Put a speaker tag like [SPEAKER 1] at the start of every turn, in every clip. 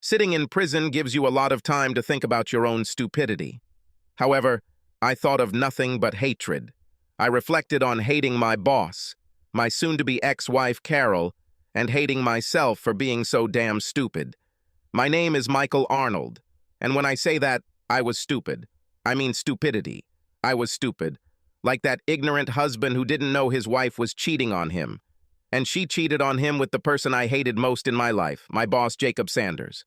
[SPEAKER 1] Sitting in prison gives you a lot of time to think about your own stupidity. However, I thought of nothing but hatred. I reflected on hating my boss, my soon-to-be ex-wife Carol, and hating myself for being so damn stupid. My name is Michael Arnold, and when I say that, I was stupid. I mean stupidity. I was stupid. Like that ignorant husband who didn't know his wife was cheating on him. And she cheated on him with the person I hated most in my life, my boss Jacob Sanders.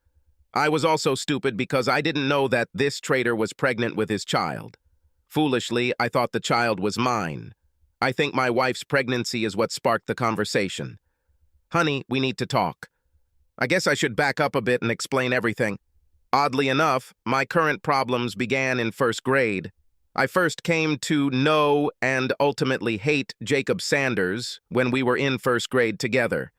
[SPEAKER 1] I was also stupid because I didn't know that this traitor was pregnant with his child. Foolishly, I thought the child was mine. I think my wife's pregnancy is what sparked the conversation. Honey, we need to talk. I guess I should back up a bit and explain everything. Oddly enough, my current problems began in first grade. I first came to know and ultimately hate Jacob Sanders when we were in first grade together.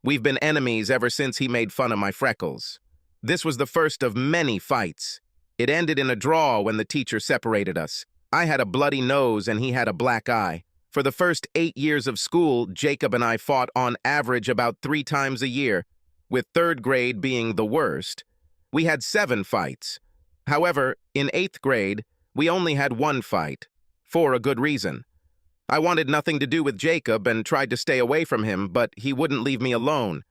[SPEAKER 1] We've been enemies ever since he made fun of my freckles. This was the first of many fights. It ended in a draw when the teacher separated us. I had a bloody nose and he had a black eye. For the first 8 years of school, Jacob and I fought on average about 3 times a year, with third grade being the worst. We had 7 fights. However, in 8th grade, we only had 1 fight, for a good reason. I wanted nothing to do with Jacob and tried to stay away from him, but he wouldn't leave me alone.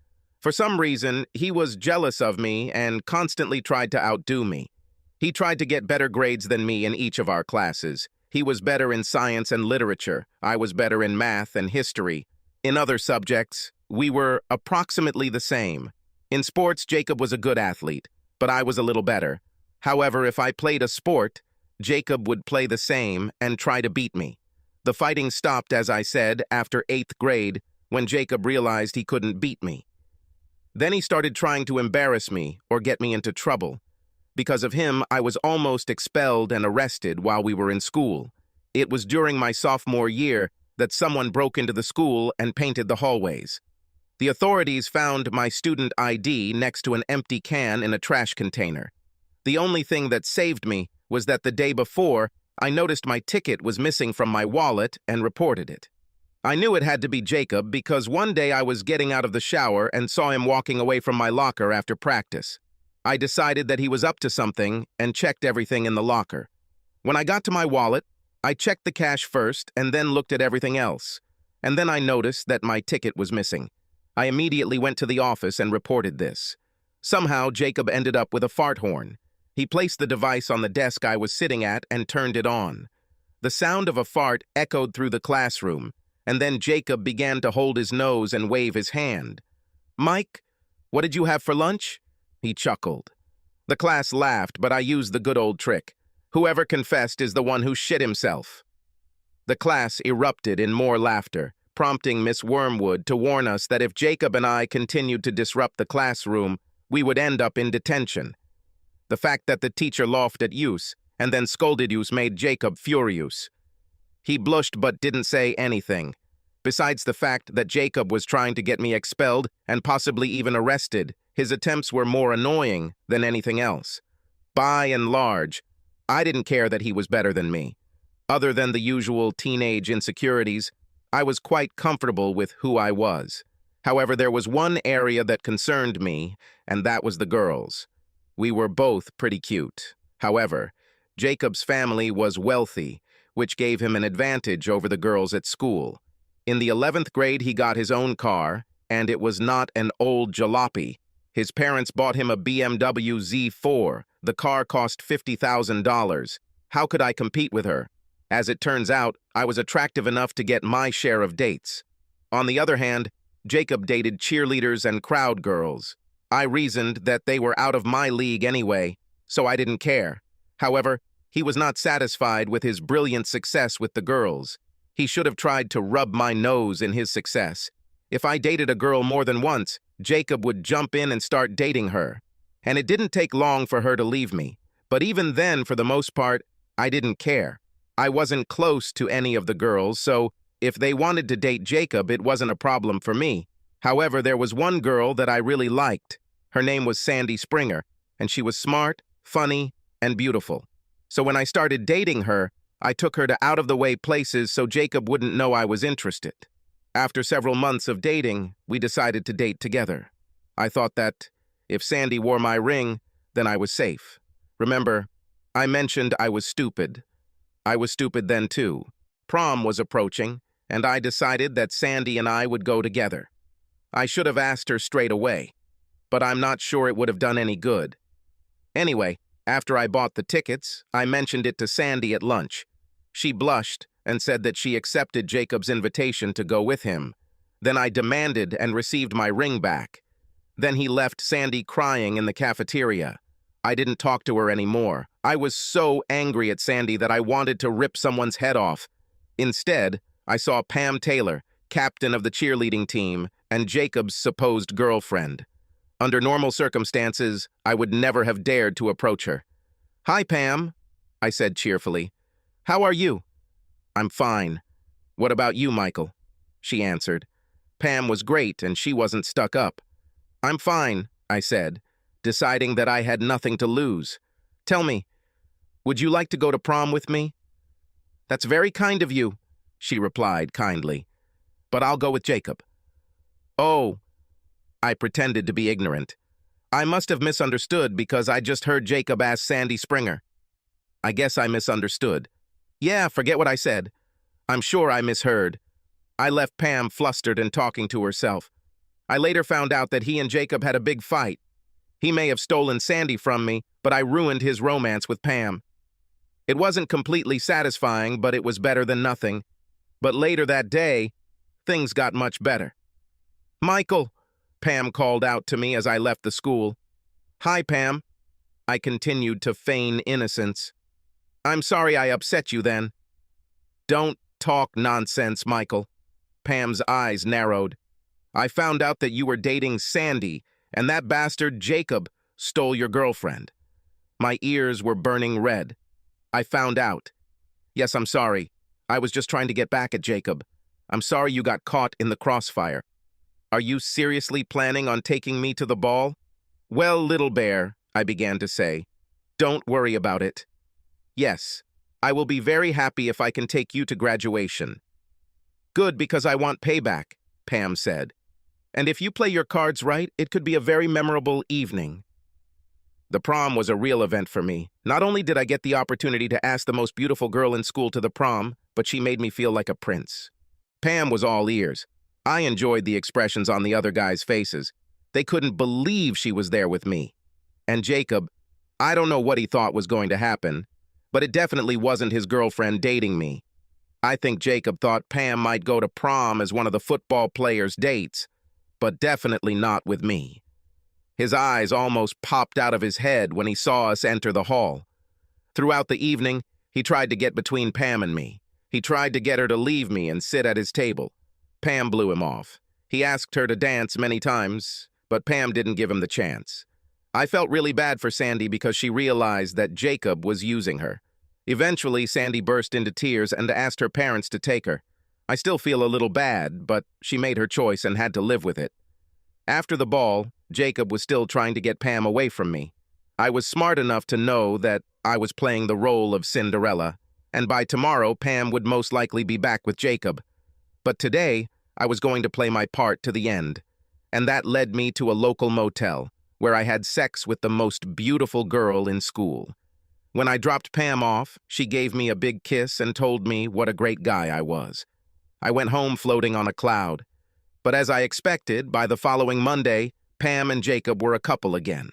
[SPEAKER 1] For some reason, he was jealous of me and constantly tried to outdo me. He tried to get better grades than me in each of our classes. He was better in science and literature. I was better in math and history. In other subjects, we were approximately the same. In sports, Jacob was a good athlete, but I was a little better. However, if I played a sport, Jacob would play the same and try to beat me. The fighting stopped, as I said, after 8th grade, when Jacob realized he couldn't beat me. Then he started trying to embarrass me or get me into trouble. Because of him, I was almost expelled and arrested while we were in school. It was during my sophomore year that someone broke into the school and painted the hallways. The authorities found my student ID next to an empty can in a trash container. The only thing that saved me was that the day before, I noticed my ticket was missing from my wallet and reported it. I knew it had to be Jacob because one day I was getting out of the shower and saw him walking away from my locker after practice. I decided that he was up to something and checked everything in the locker. When I got to my wallet, I checked the cash first and then looked at everything else. And then I noticed that my ticket was missing. I immediately went to the office and reported this. Somehow, Jacob ended up with a fart horn. He placed the device on the desk I was sitting at and turned it on. The sound of a fart echoed through the classroom, and then Jacob began to hold his nose and wave his hand. "Mike, what did you have for lunch?" He chuckled. The class laughed, but I used the good old trick. Whoever confessed is the one who shit himself. The class erupted in more laughter, prompting Miss Wormwood to warn us that if Jacob and I continued to disrupt the classroom, we would end up in detention. The fact that the teacher laughed at Use and then scolded Use made Jacob furious. He blushed but didn't say anything. Besides the fact that Jacob was trying to get me expelled and possibly even arrested, his attempts were more annoying than anything else. By and large, I didn't care that he was better than me. Other than the usual teenage insecurities, I was quite comfortable with who I was. However, there was one area that concerned me, and that was the girls. We were both pretty cute. However, Jacob's family was wealthy, which gave him an advantage over the girls at school. In the 11th grade, he got his own car, and it was not an old jalopy. His parents bought him a BMW Z4. The car cost $50,000. How could I compete with her? As it turns out, I was attractive enough to get my share of dates. On the other hand, Jacob dated cheerleaders and crowd girls. I reasoned that they were out of my league anyway, so I didn't care. However, he was not satisfied with his brilliant success with the girls. He should have tried to rub my nose in his success. If I dated a girl more than once, Jacob would jump in and start dating her. And it didn't take long for her to leave me. But even then, for the most part, I didn't care. I wasn't close to any of the girls, so if they wanted to date Jacob, it wasn't a problem for me. However, there was one girl that I really liked. Her name was Sandy Springer, and she was smart, funny, and beautiful. So when I started dating her, I took her to out-of-the-way places so Jacob wouldn't know I was interested. After several months of dating, we decided to date together. I thought that If Sandy wore my ring, then I was safe. Remember, I mentioned I was stupid. I was stupid then too. Prom was approaching, and I decided that Sandy and I would go together. I should have asked her straight away, but I'm not sure it would have done any good. Anyway, after I bought the tickets, I mentioned it to Sandy at lunch. She blushed and said that she accepted Jacob's invitation to go with him. Then I demanded and received my ring back. Then he left Sandy crying in the cafeteria. I didn't talk to her anymore. I was so angry at Sandy that I wanted to rip someone's head off. Instead, I saw Pam Taylor, captain of the cheerleading team, and Jacob's supposed girlfriend. Under normal circumstances, I would never have dared to approach her. "Hi, Pam," I said cheerfully. "How are you?" "I'm fine. What about you, Michael?" she answered. Pam was great, and she wasn't stuck up. "I'm fine," I said, deciding that I had nothing to lose. "Tell me, would you like to go to prom with me?" "That's very kind of you," she replied kindly. "But I'll go with Jacob." "Oh," I pretended to be ignorant. "I must have misunderstood because I just heard Jacob ask Sandy Springer." "I guess I misunderstood." "Yeah, forget what I said. I'm sure I misheard." I left Pam flustered and talking to herself. I later found out that he and Jacob had a big fight. He may have stolen Sandy from me, but I ruined his romance with Pam. It wasn't completely satisfying, but it was better than nothing. But later that day, things got much better. "Michael," Pam called out to me as I left the school. "Hi, Pam." I continued to feign innocence. "I'm sorry I upset you then." "Don't talk nonsense, Michael." Pam's eyes narrowed. "I found out that you were dating Sandy, and that bastard Jacob stole your girlfriend." My ears were burning red. "I found out. Yes, I'm sorry. I was just trying to get back at Jacob. I'm sorry you got caught in the crossfire. Are you seriously planning on taking me to the ball?" "Well, little bear," I began to say, "don't worry about it. Yes, I will be very happy if I can take you to graduation." "Good, because I want payback," Pam said. "And if you play your cards right, it could be a very memorable evening." The prom was a real event for me. Not only did I get the opportunity to ask the most beautiful girl in school to the prom, but she made me feel like a prince. Pam was all ears. I enjoyed the expressions on the other guys' faces. They couldn't believe she was there with me. And Jacob, I don't know what he thought was going to happen, but it definitely wasn't his girlfriend dating me. I think Jacob thought Pam might go to prom as one of the football players' dates, but definitely not with me. His eyes almost popped out of his head when he saw us enter the hall. Throughout the evening, he tried to get between Pam and me. He tried to get her to leave me and sit at his table. Pam blew him off. He asked her to dance many times, but Pam didn't give him the chance. I felt really bad for Sandy because she realized that Jacob was using her. Eventually, Sandy burst into tears and asked her parents to take her. I still feel a little bad, but she made her choice and had to live with it. After the ball, Jacob was still trying to get Pam away from me. I was smart enough to know that I was playing the role of Cinderella, and by tomorrow, Pam would most likely be back with Jacob. But today, I was going to play my part to the end, and that led me to a local motel, where I had sex with the most beautiful girl in school. When I dropped Pam off, she gave me a big kiss and told me what a great guy I was. I went home floating on a cloud. But as I expected, by the following Monday, Pam and Jacob were a couple again.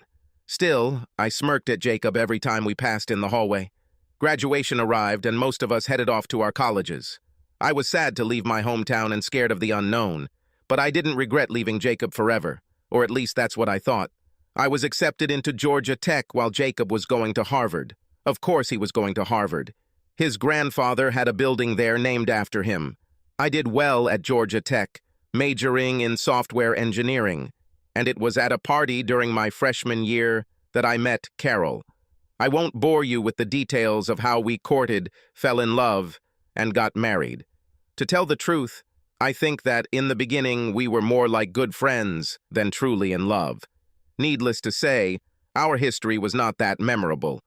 [SPEAKER 1] Still, I smirked at Jacob every time we passed in the hallway. Graduation arrived, and most of us headed off to our colleges. I was sad to leave my hometown and scared of the unknown, but I didn't regret leaving Jacob forever, or at least that's what I thought. I was accepted into Georgia Tech while Jacob was going to Harvard. Of course he was going to Harvard. His grandfather had a building there named after him. I did well at Georgia Tech, majoring in software engineering, and it was at a party during my freshman year that I met Carol. I won't bore you with the details of how we courted, fell in love, and got married. To tell the truth, I think that in the beginning we were more like good friends than truly in love. Needless to say, our history was not that memorable,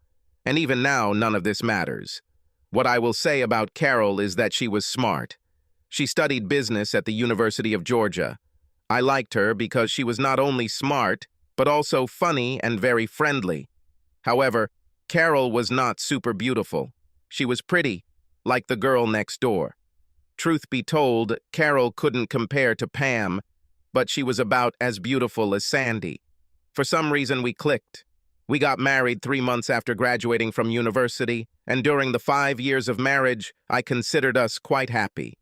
[SPEAKER 1] and even now none of this matters. What I will say about Carol is that she was smart. She studied business at the University of Georgia. I liked her because she was not only smart, but also funny and very friendly. However, Carol was not super beautiful. She was pretty, like the girl next door. Truth be told, Carol couldn't compare to Pam, but she was about as beautiful as Sandy. For some reason, we clicked. We got married 3 months after graduating from university, and during the 5 years of marriage, I considered us quite happy.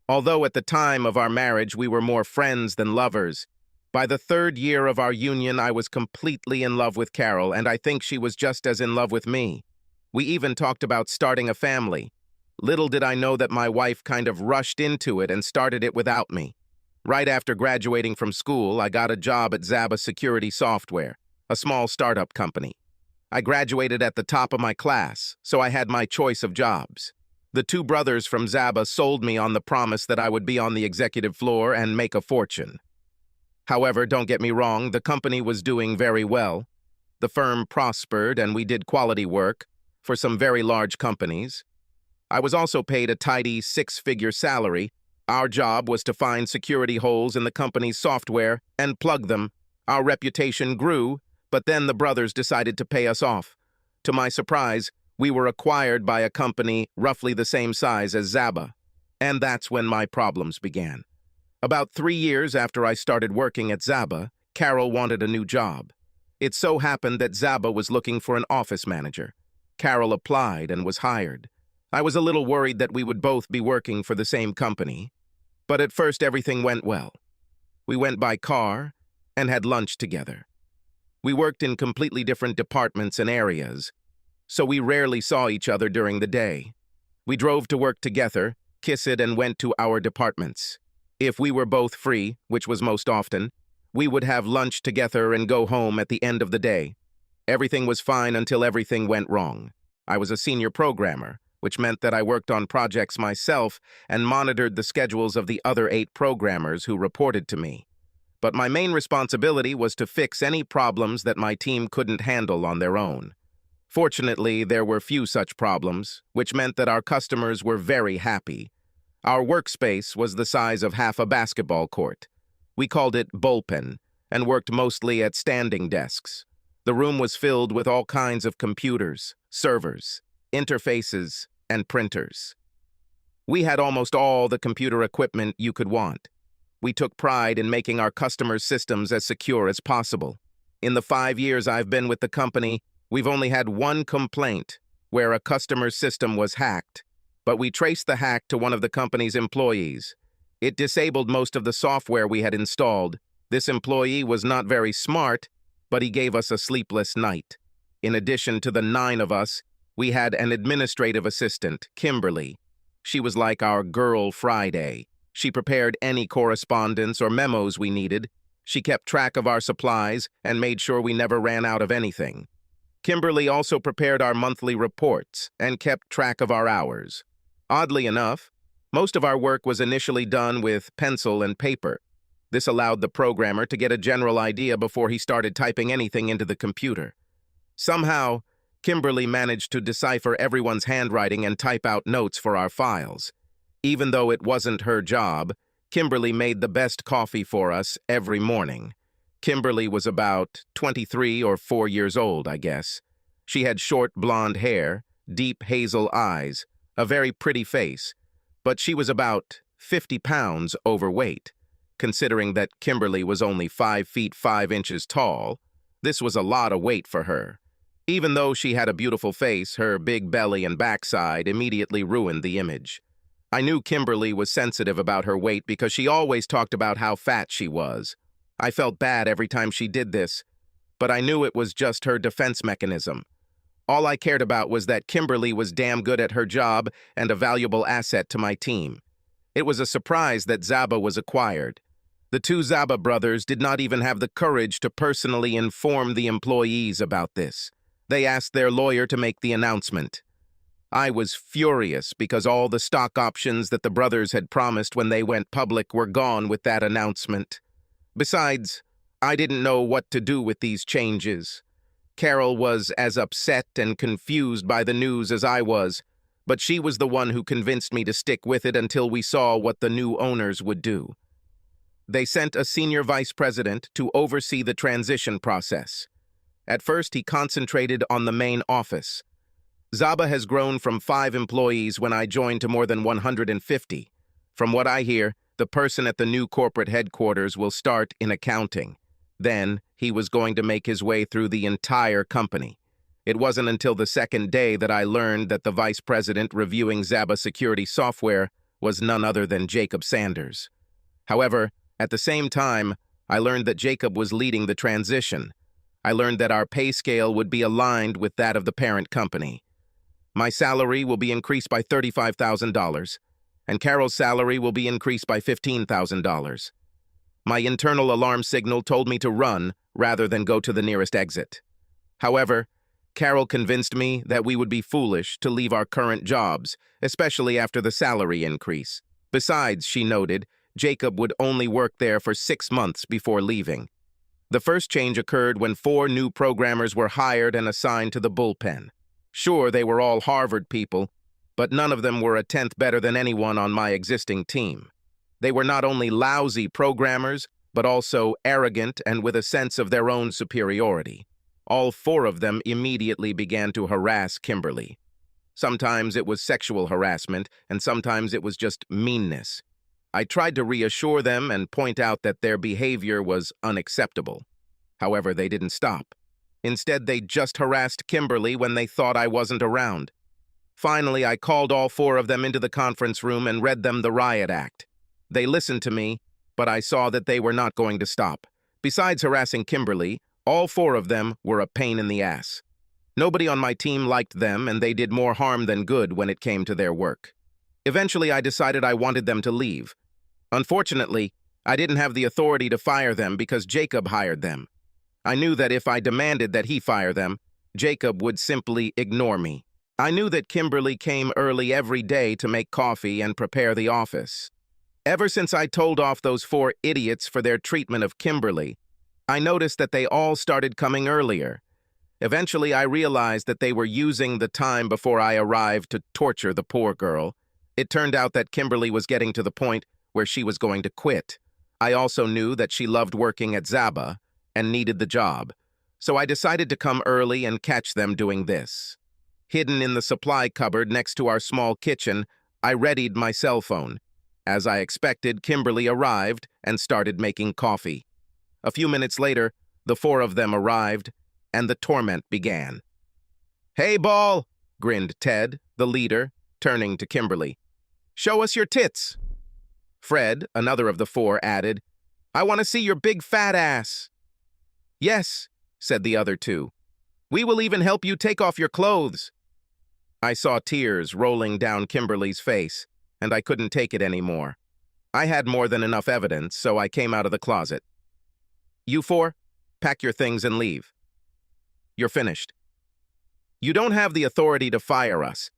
[SPEAKER 1] Although at the time of our marriage we were more friends than lovers, by the 3rd year of our union I was completely in love with Carol, and I think she was just as in love with me. We even talked about starting a family. Little did I know that my wife kind of rushed into it and started it without me. Right after graduating from school, I got a job at Zaba Security Software, a small startup company. I graduated at the top of my class, so I had my choice of jobs. The 2 brothers from Zaba sold me on the promise that I would be on the executive floor and make a fortune. However, don't get me wrong, the company was doing very well. The firm prospered and we did quality work for some very large companies. I was also paid a tidy 6-figure salary. Our job was to find security holes in the company's software and plug them. Our reputation grew, but then the brothers decided to pay us off. To my surprise, we were acquired by a company roughly the same size as Zaba, and that's when my problems began. About 3 years after I started working at Zaba, Carol wanted a new job. It so happened that Zaba was looking for an office manager. Carol applied and was hired. I was a little worried that we would both be working for the same company, but at first everything went well. We went by car and had lunch together. We worked in completely different departments and areas, so we rarely saw each other during the day. We drove to work together, kissed and went to our departments. If we were both free, which was most often, we would have lunch together and go home at the end of the day. Everything was fine until everything went wrong. I was a senior programmer, which meant that I worked on projects myself and monitored the schedules of the other 8 programmers who reported to me. But my main responsibility was to fix any problems that my team couldn't handle on their own. Fortunately, there were few such problems, which meant that our customers were very happy. Our workspace was the size of half a basketball court. We called it bullpen and worked mostly at standing desks. The room was filled with all kinds of computers, servers, interfaces, and printers. We had almost all the computer equipment you could want. We took pride in making our customers' systems as secure as possible. In the 5 years I've been with the company, we've only had one complaint where a customer's system was hacked, but we traced the hack to one of the company's employees. It disabled most of the software we had installed. This employee was not very smart, but he gave us a sleepless night. In addition to the 9 of us, we had an administrative assistant, Kimberly. She was like our girl Friday. She prepared any correspondence or memos we needed. She kept track of our supplies and made sure we never ran out of anything. Kimberly also prepared our monthly reports and kept track of our hours. Oddly enough, most of our work was initially done with pencil and paper. This allowed the programmer to get a general idea before he started typing anything into the computer. Somehow, Kimberly managed to decipher everyone's handwriting and type out notes for our files. Even though it wasn't her job, Kimberly made the best coffee for us every morning. Kimberly was about 23 or 4 years old, I guess. She had short blonde hair, deep hazel eyes, a very pretty face, but she was about 50 pounds overweight. Considering that Kimberly was only 5 feet 5 inches tall, this was a lot of weight for her. Even though she had a beautiful face, her big belly and backside immediately ruined the image. I knew Kimberly was sensitive about her weight because she always talked about how fat she was. I felt bad every time she did this, but I knew it was just her defense mechanism. All I cared about was that Kimberly was damn good at her job and a valuable asset to my team. It was a surprise that Zaba was acquired. The 2 Zaba brothers did not even have the courage to personally inform the employees about this. They asked their lawyer to make the announcement. I was furious because all the stock options that the brothers had promised when they went public were gone with that announcement. Besides, I didn't know what to do with these changes. Carol was as upset and confused by the news as I was, but she was the one who convinced me to stick with it until we saw what the new owners would do. They sent a senior vice president to oversee the transition process. At first, he concentrated on the main office. Zaba has grown from 5 employees when I joined to more than 150. From what I hear, the person at the new corporate headquarters will start in accounting. Then, he was going to make his way through the entire company. It wasn't until the second day that I learned that the vice president reviewing Zaba security software was none other than Jacob Sanders. However, at the same time, I learned that Jacob was leading the transition. I learned that our pay scale would be aligned with that of the parent company. My salary will be increased by $35,000, and Carol's salary will be increased by $15,000. My internal alarm signal told me to run rather than go to the nearest exit. However, Carol convinced me that we would be foolish to leave our current jobs, especially after the salary increase. Besides, she noted, Jacob would only work there for 6 months before leaving. The first change occurred when 4 new programmers were hired and assigned to the bullpen. Sure, they were all Harvard people, but none of them were a tenth better than anyone on my existing team. They were not only lousy programmers, but also arrogant and with a sense of their own superiority. All 4 of them immediately began to harass Kimberly. Sometimes it was sexual harassment, and sometimes it was just meanness. I tried to reassure them and point out that their behavior was unacceptable. However, they didn't stop. Instead, they just harassed Kimberly when they thought I wasn't around. Finally, I called all 4 of them into the conference room and read them the riot act. They listened to me, but I saw that they were not going to stop. Besides harassing Kimberly, all 4 of them were a pain in the ass. Nobody on my team liked them, and they did more harm than good when it came to their work. Eventually, I decided I wanted them to leave. Unfortunately, I didn't have the authority to fire them because Jacob hired them. I knew that if I demanded that he fire them, Jacob would simply ignore me. I knew that Kimberly came early every day to make coffee and prepare the office. Ever since I told off those 4 idiots for their treatment of Kimberly, I noticed that they all started coming earlier. Eventually, I realized that they were using the time before I arrived to torture the poor girl. It turned out that Kimberly was getting to the point where she was going to quit. I also knew that she loved working at Zaba and needed the job, so I decided to come early and catch them doing this. Hidden in the supply cupboard next to our small kitchen, I readied my cell phone. As I expected, Kimberly arrived and started making coffee. A few minutes later, the 4 of them arrived, and the torment began. "Hey, Ball," grinned Ted, the leader, turning to Kimberly. "Show us your tits." Fred, another of the 4, added, "I want to see your big fat ass." "Yes," said the other 2. "We will even help you take off your clothes." I saw tears rolling down Kimberly's face, and I couldn't take it anymore. I had more than enough evidence, so I came out of the closet. "You 4, pack your things and leave. You're finished." "You don't have the authority to fire us,"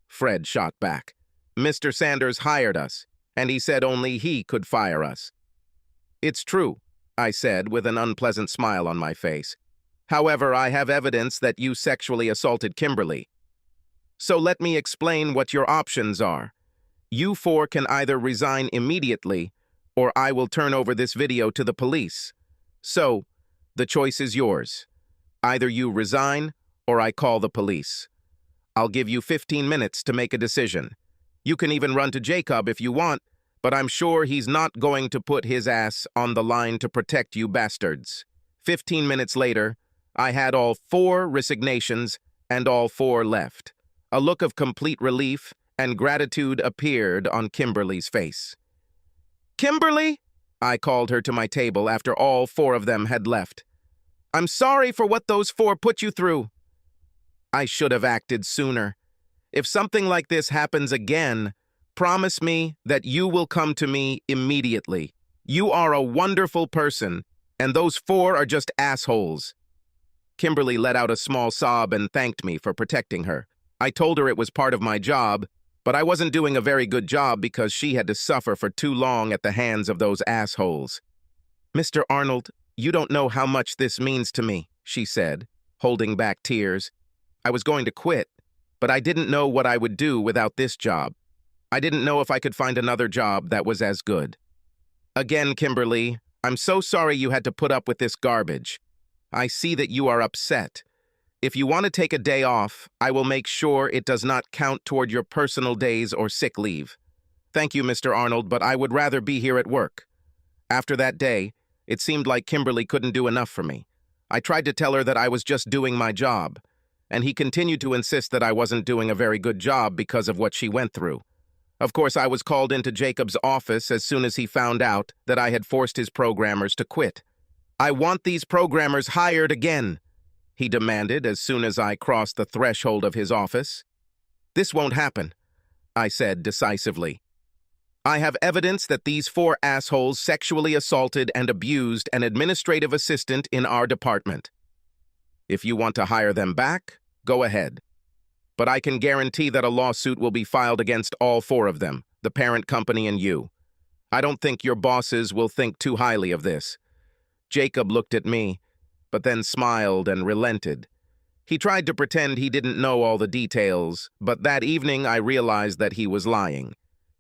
[SPEAKER 1] Fred shot back. "Mr. Sanders hired us, and he said only he could fire us." "It's true," I said with an unpleasant smile on my face. "However, I have evidence that you sexually assaulted Kimberly. So let me explain what your options are. You 4 can either resign immediately, or I will turn over this video to the police. So, the choice is yours. Either you resign, or I call the police. I'll give you 15 minutes to make a decision. You can even run to Jacob if you want, but I'm sure he's not going to put his ass on the line to protect you bastards." 15 minutes later, I had all 4 resignations, and all 4 left. A look of complete relief and gratitude appeared on Kimberly's face. "Kimberly," I called her to my table after all 4 of them had left. "I'm sorry for what those 4 put you through. I should have acted sooner. If something like this happens again, promise me that you will come to me immediately. You are a wonderful person, and those 4 are just assholes." Kimberly let out a small sob and thanked me for protecting her. I told her it was part of my job, but I wasn't doing a very good job because she had to suffer for too long at the hands of those assholes. "Mr. Arnold, you don't know how much this means to me," she said, holding back tears. "I was going to quit, but I didn't know what I would do without this job. I didn't know if I could find another job that was as good." Again, Kimberly, I'm so sorry you had to put up with this garbage. I see that you are upset. If you want to take a day off, I will make sure it does not count toward your personal days or sick leave. Thank you, Mr. Arnold, but I would rather be here at work. After that day, it seemed like Kimberly couldn't do enough for me. I tried to tell her that I was just doing my job, and he continued to insist that I wasn't doing a very good job because of what she went through. Of course, I was called into Jacob's office as soon as he found out that I had forced his programmers to quit. I want these programmers hired again, he demanded as soon as I crossed the threshold of his office. This won't happen, I said decisively. I have evidence that these 4 assholes sexually assaulted and abused an administrative assistant in our department. If you want to hire them back, go ahead. But I can guarantee that a lawsuit will be filed against all 4 of them, the parent company and you. I don't think your bosses will think too highly of this. Jacob looked at me, but then smiled and relented. He tried to pretend he didn't know all the details, but that evening I realized that he was lying.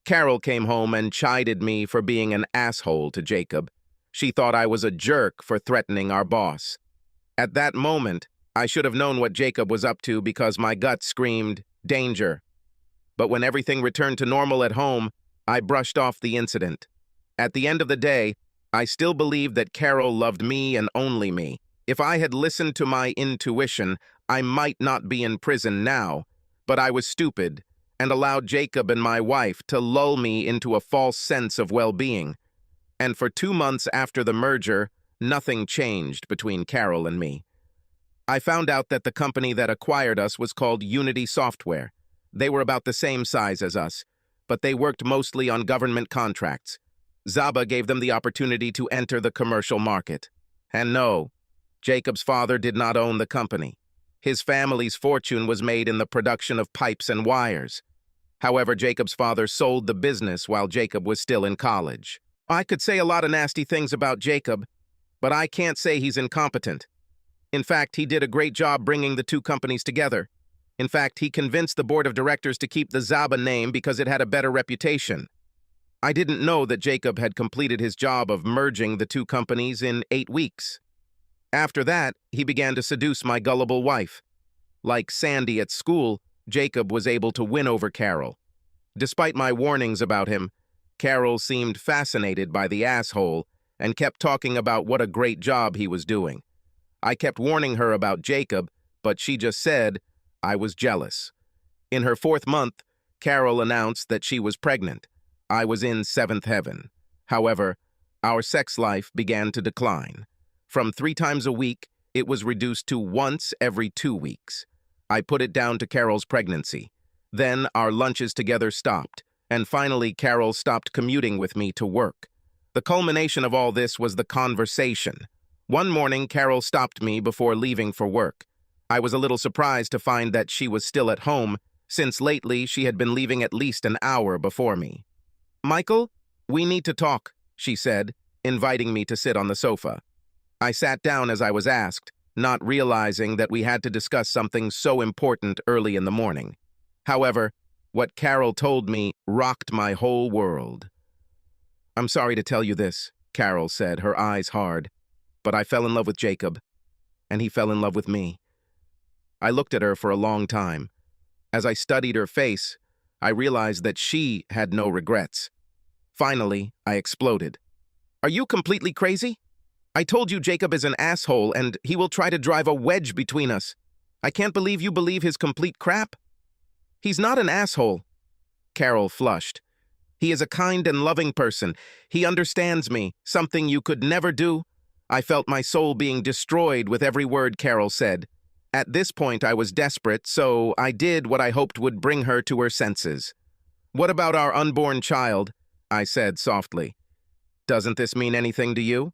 [SPEAKER 1] Carol came home and chided me for being an asshole to Jacob. She thought I was a jerk for threatening our boss. At that moment, I should have known what Jacob was up to because my gut screamed, danger. But when everything returned to normal at home, I brushed off the incident. At the end of the day, I still believed that Carol loved me and only me. If I had listened to my intuition, I might not be in prison now, but I was stupid and allowed Jacob and my wife to lull me into a false sense of well-being. And for 2 months after the merger, nothing changed between Carol and me. I found out that the company that acquired us was called Unity Software. They were about the same size as us, but they worked mostly on government contracts. Zaba gave them the opportunity to enter the commercial market. And no, Jacob's father did not own the company. His family's fortune was made in the production of pipes and wires. However, Jacob's father sold the business while Jacob was still in college. I could say a lot of nasty things about Jacob, but I can't say he's incompetent. In fact, he did a great job bringing the 2 companies together. In fact, he convinced the board of directors to keep the Zaba name because it had a better reputation. I didn't know that Jacob had completed his job of merging the 2 companies in 8 weeks. After that, he began to seduce my gullible wife. Like Sandy at school, Jacob was able to win over Carol. Despite my warnings about him, Carol seemed fascinated by the asshole and kept talking about what a great job he was doing. I kept warning her about Jacob, but she just said I was jealous. In her 4th month, Carol announced that she was pregnant. I was in 7th heaven. However, our sex life began to decline. From 3 times a week, it was reduced to once every 2 weeks. I put it down to Carol's pregnancy. Then our lunches together stopped, and finally Carol stopped commuting with me to work. The culmination of all this was the conversation. One morning, Carol stopped me before leaving for work. I was a little surprised to find that she was still at home, since lately she had been leaving at least an hour before me. "Michael, we need to talk," she said, inviting me to sit on the sofa. I sat down as I was asked, not realizing that we had to discuss something so important early in the morning. However, what Carol told me rocked my whole world. "I'm sorry to tell you this," Carol said, her eyes hard, "but I fell in love with Jacob, and he fell in love with me." I looked at her for a long time. As I studied her face, I realized that she had no regrets. Finally, I exploded. "Are you completely crazy? I told you Jacob is an asshole and he will try to drive a wedge between us. I can't believe you believe his complete crap." "He's not an asshole." Carol flushed. "He is a kind and loving person. He understands me, something you could never do." I felt my soul being destroyed with every word Carol said. At this point, I was desperate, so I did what I hoped would bring her to her senses. "What about our unborn child?" I said softly. "Doesn't this mean anything to you?"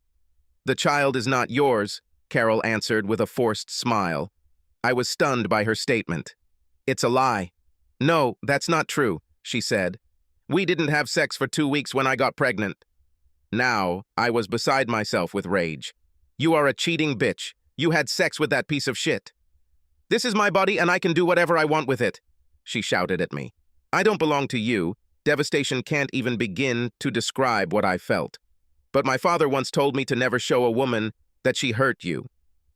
[SPEAKER 1] "The child is not yours," Carol answered with a forced smile. I was stunned by her statement. "It's a lie." "No, that's not true," she said. "We didn't have sex for 2 weeks when I got pregnant." Now, I was beside myself with rage. "You are a cheating bitch. You had sex with that piece of shit." "This is my body and I can do whatever I want with it," she shouted at me. "I don't belong to you." Devastation can't even begin to describe what I felt. But my father once told me to never show a woman that she hurt you.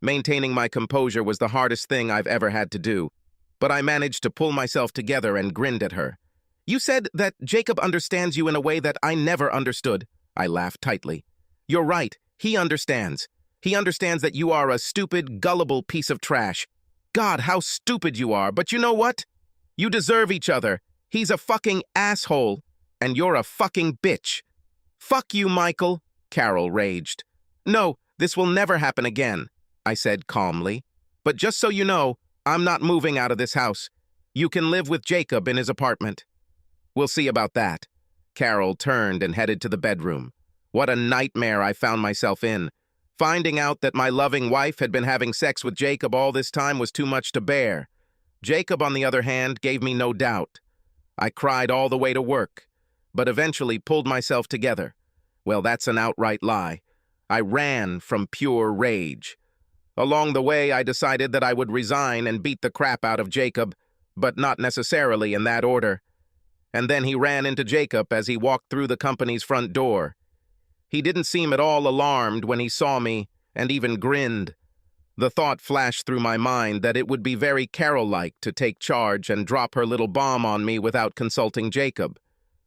[SPEAKER 1] Maintaining my composure was the hardest thing I've ever had to do, but I managed to pull myself together and grinned at her. You said that Jacob understands you in a way that I never understood. I laughed tightly. You're right, he understands. He understands that you are a stupid, gullible piece of trash. God, how stupid you are, but you know what? You deserve each other. He's a fucking asshole, and you're a fucking bitch. Fuck you, Michael, Carol raged. No, this will never happen again, I said calmly. But just so you know, I'm not moving out of this house. You can live with Jacob in his apartment. We'll see about that. Carol turned and headed to the bedroom. What a nightmare I found myself in. Finding out that my loving wife had been having sex with Jacob all this time was too much to bear. Jacob, on the other hand, gave me no doubt. I cried all the way to work, but eventually pulled myself together. Well, that's an outright lie. I ran from pure rage. Along the way, I decided that I would resign and beat the crap out of Jacob, but not necessarily in that order. And then he ran into Jacob as he walked through the company's front door. He didn't seem at all alarmed when he saw me, and even grinned. The thought flashed through my mind that it would be very Carol-like to take charge and drop her little bomb on me without consulting Jacob.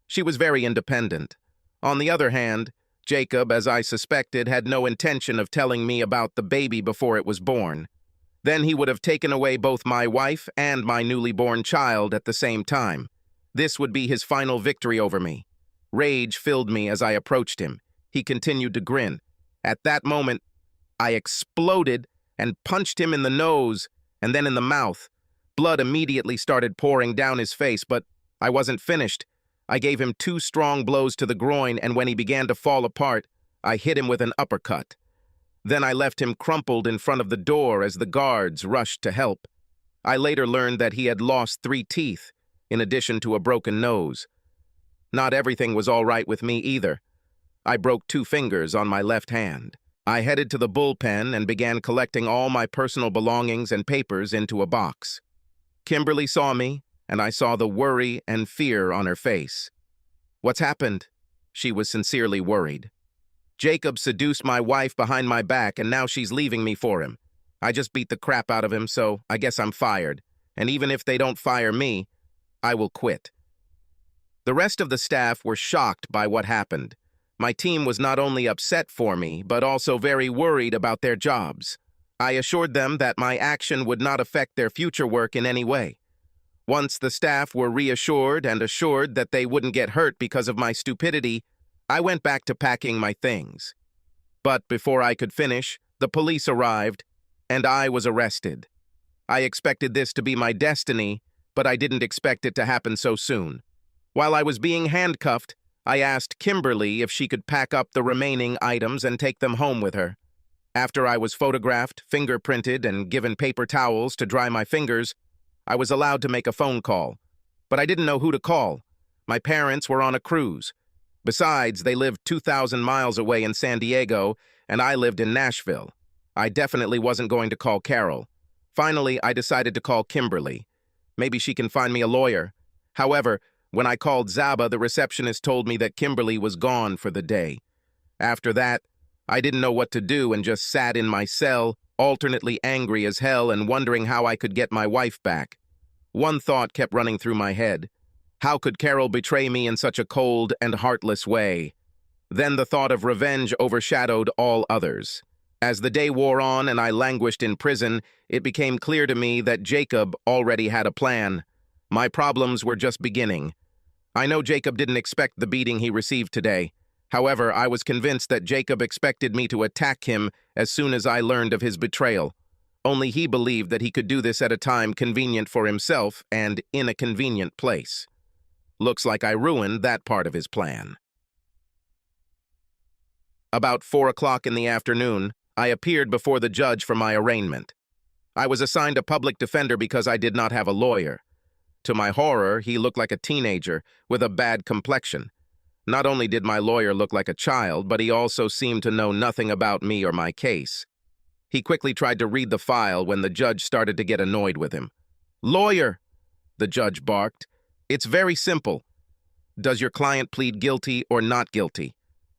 [SPEAKER 1] She was very independent. On the other hand, Jacob, as I suspected, had no intention of telling me about the baby before it was born. Then he would have taken away both my wife and my newly born child at the same time. This would be his final victory over me. Rage filled me as I approached him. He continued to grin. At that moment, I exploded and punched him in the nose and then in the mouth. Blood immediately started pouring down his face, but I wasn't finished. I gave him 2 strong blows to the groin, and when he began to fall apart, I hit him with an uppercut. Then I left him crumpled in front of the door as the guards rushed to help. I later learned that he had lost 3 teeth, in addition to a broken nose. Not everything was all right with me either. I broke 2 fingers on my left hand. I headed to the bullpen and began collecting all my personal belongings and papers into a box. Kimberly saw me, and I saw the worry and fear on her face. What's happened? She was sincerely worried. Jacob seduced my wife behind my back, and now she's leaving me for him. I just beat the crap out of him, so I guess I'm fired. And even if they don't fire me, I will quit. The rest of the staff were shocked by what happened. My team was not only upset for me, but also very worried about their jobs. I assured them that my action would not affect their future work in any way. Once the staff were reassured and assured that they wouldn't get hurt because of my stupidity, I went back to packing my things. But before I could finish, the police arrived, and I was arrested. I expected this to be my destiny, but I didn't expect it to happen so soon. While I was being handcuffed, I asked Kimberly if she could pack up the remaining items and take them home with her. After I was photographed, fingerprinted, and given paper towels to dry my fingers, I was allowed to make a phone call. But I didn't know who to call. My parents were on a cruise. Besides, they lived 2,000 miles away in San Diego, and I lived in Nashville. I definitely wasn't going to call Carol. Finally, I decided to call Kimberly. Maybe she can find me a lawyer. However, when I called Zaba, the receptionist told me that Kimberly was gone for the day. After that, I didn't know what to do and just sat in my cell, alternately angry as hell and wondering how I could get my wife back. One thought kept running through my head. How could Carol betray me in such a cold and heartless way? Then the thought of revenge overshadowed all others. As the day wore on and I languished in prison, it became clear to me that Jacob already had a plan. My problems were just beginning. I know Jacob didn't expect the beating he received today. However, I was convinced that Jacob expected me to attack him as soon as I learned of his betrayal. Only he believed that he could do this at a time convenient for himself and in a convenient place. Looks like I ruined that part of his plan. About 4 o'clock in the afternoon, I appeared before the judge for my arraignment. I was assigned a public defender because I did not have a lawyer. To my horror, he looked like a teenager with a bad complexion. Not only did my lawyer look like a child, but he also seemed to know nothing about me or my case. He quickly tried to read the file when the judge started to get annoyed with him. "Lawyer," the judge barked, "it's very simple. Does your client plead guilty or not guilty?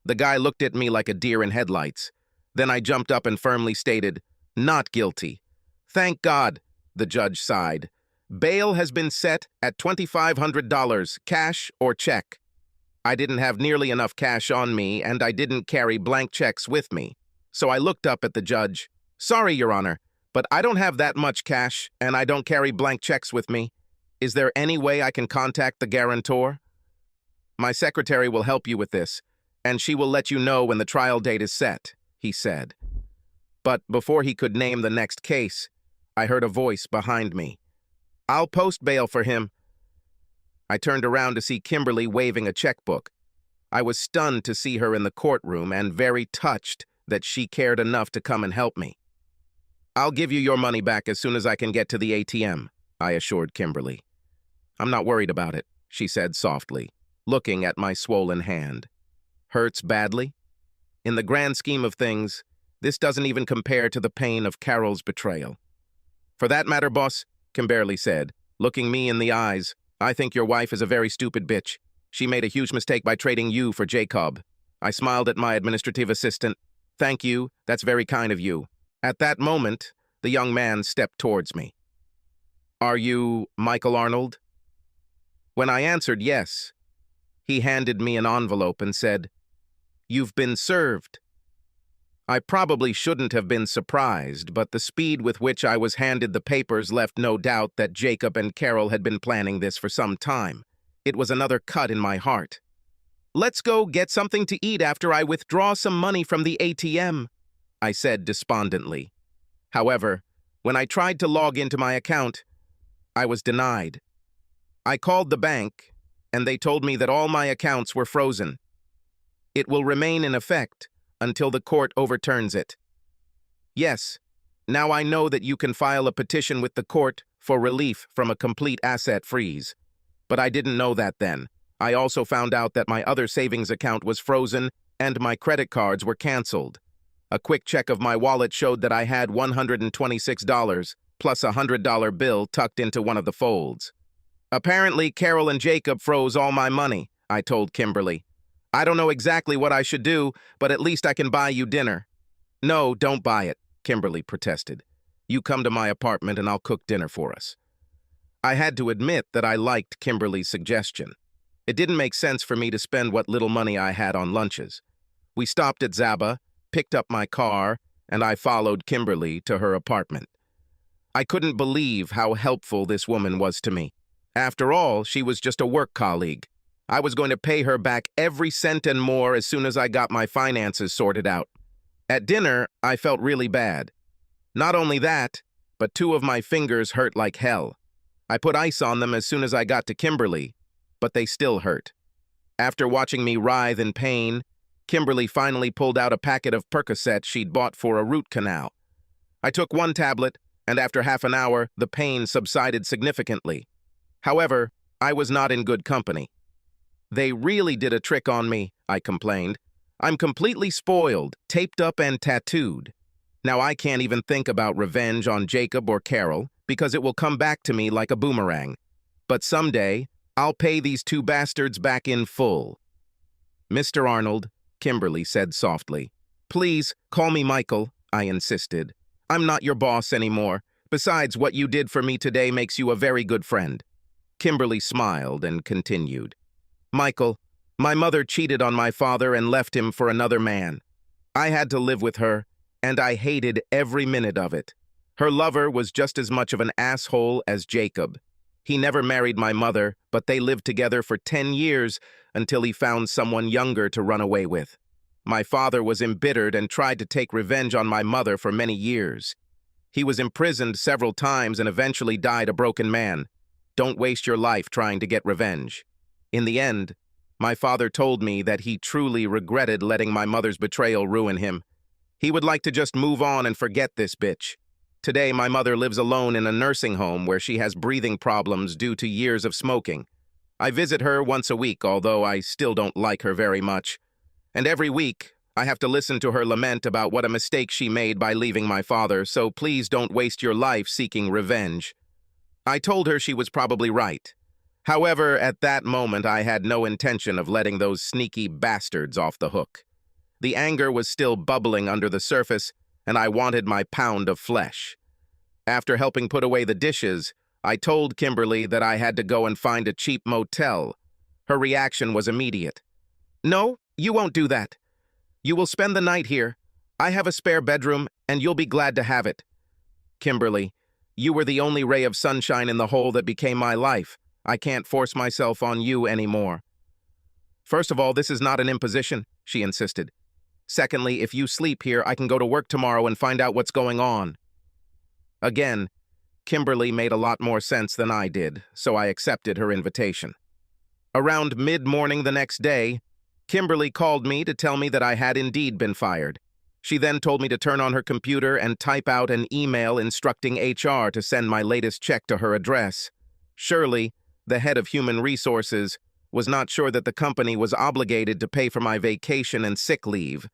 [SPEAKER 1] The guy looked at me like a deer in headlights. Then I jumped up and firmly stated, "Not guilty." "Thank God," the judge sighed. "Bail has been set at $2,500, cash or check." I didn't have nearly enough cash on me, and I didn't carry blank checks with me. So I looked up at the judge. "Sorry, Your Honor, but I don't have that much cash, and I don't carry blank checks with me. Is there any way I can contact the guarantor?" "My secretary will help you with this, and she will let you know when the trial date is set," he said. But before he could name the next case, I heard a voice behind me. "I'll post bail for him." I turned around to see Kimberly waving a checkbook. I was stunned to see her in the courtroom and very touched that she cared enough to come and help me. "I'll give you your money back as soon as I can get to the ATM, I assured Kimberly. "I'm not worried about it," she said softly, looking at my swollen hand. "Hurts badly? In the grand scheme of things, this doesn't even compare to the pain of Carol's betrayal." "For that matter, boss," Kimberly said, looking me in the eyes, "I think your wife is a very stupid bitch. She made a huge mistake by trading you for Jacob." I smiled at my administrative assistant. "Thank you, that's very kind of you." At that moment, the young man stepped towards me. "Are you Michael Arnold?" When I answered yes, he handed me an envelope and said, "You've been served." I probably shouldn't have been surprised, but the speed with which I was handed the papers left no doubt that Jacob and Carol had been planning this for some time. It was another cut in my heart. "Let's go get something to eat after I withdraw some money from the ATM," I said despondently. However, when I tried to log into my account, I was denied. I called the bank, and they told me that all my accounts were frozen. It will remain in effect until the court overturns it. Yes, now I know that you can file a petition with the court for relief from a complete asset freeze. But I didn't know that then. I also found out that my other savings account was frozen and my credit cards were canceled. A quick check of my wallet showed that I had $126 plus a $100 bill tucked into one of the folds. "Apparently, Carol and Jacob froze all my money," I told Kimberly. "I don't know exactly what I should do, but at least I can buy you dinner." "No, don't buy it," Kimberly protested. "You come to my apartment and I'll cook dinner for us." I had to admit that I liked Kimberly's suggestion. It didn't make sense for me to spend what little money I had on lunches. We stopped at Zaba, picked up my car, and I followed Kimberly to her apartment. I couldn't believe how helpful this woman was to me. After all, she was just a work colleague. I was going to pay her back every cent and more as soon as I got my finances sorted out. At dinner, I felt really bad. Not only that, but 2 of my fingers hurt like hell. I put ice on them as soon as I got to Kimberly, but they still hurt. After watching me writhe in pain, Kimberly finally pulled out a packet of Percocet she'd bought for a root canal. I took 1 tablet, and after half an hour, the pain subsided significantly. However, I was not in good company. "They really did a trick on me," I complained. "I'm completely spoiled, taped up and tattooed. Now I can't even think about revenge on Jacob or Carol because it will come back to me like a boomerang. But someday, I'll pay these 2 bastards back in full." "Mr. Arnold," Kimberly said softly. "Please, call me Michael," I insisted. "I'm not your boss anymore. Besides, what you did for me today makes you a very good friend." Kimberly smiled and continued. "Michael, my mother cheated on my father and left him for another man. I had to live with her, and I hated every minute of it. Her lover was just as much of an asshole as Jacob. He never married my mother, but they lived together for 10 years until he found someone younger to run away with. My father was embittered and tried to take revenge on my mother for many years. He was imprisoned several times and eventually died a broken man. Don't waste your life trying to get revenge. In the end, my father told me that he truly regretted letting my mother's betrayal ruin him. He would like to just move on and forget this bitch. Today, my mother lives alone in a nursing home where she has breathing problems due to years of smoking. I visit her once a week, although I still don't like her very much. And every week, I have to listen to her lament about what a mistake she made by leaving my father, so please don't waste your life seeking revenge." I told her she was probably right. However, at that moment, I had no intention of letting those sneaky bastards off the hook. The anger was still bubbling under the surface, and I wanted my pound of flesh. After helping put away the dishes, I told Kimberly that I had to go and find a cheap motel. Her reaction was immediate. "No, you won't do that. You will spend the night here. I have a spare bedroom, and you'll be glad to have it." "Kimberly, you were the only ray of sunshine in the hole that became my life. I can't force myself on you anymore." "First of all, this is not an imposition," she insisted. "Secondly, if you sleep here, I can go to work tomorrow and find out what's going on." Again, Kimberly made a lot more sense than I did, so I accepted her invitation. Around mid-morning the next day, Kimberly called me to tell me that I had indeed been fired. She then told me to turn on her computer and type out an email instructing HR to send my latest check to her address. Surely, the head of human resources was not sure that the company was obligated to pay for my vacation and sick leave,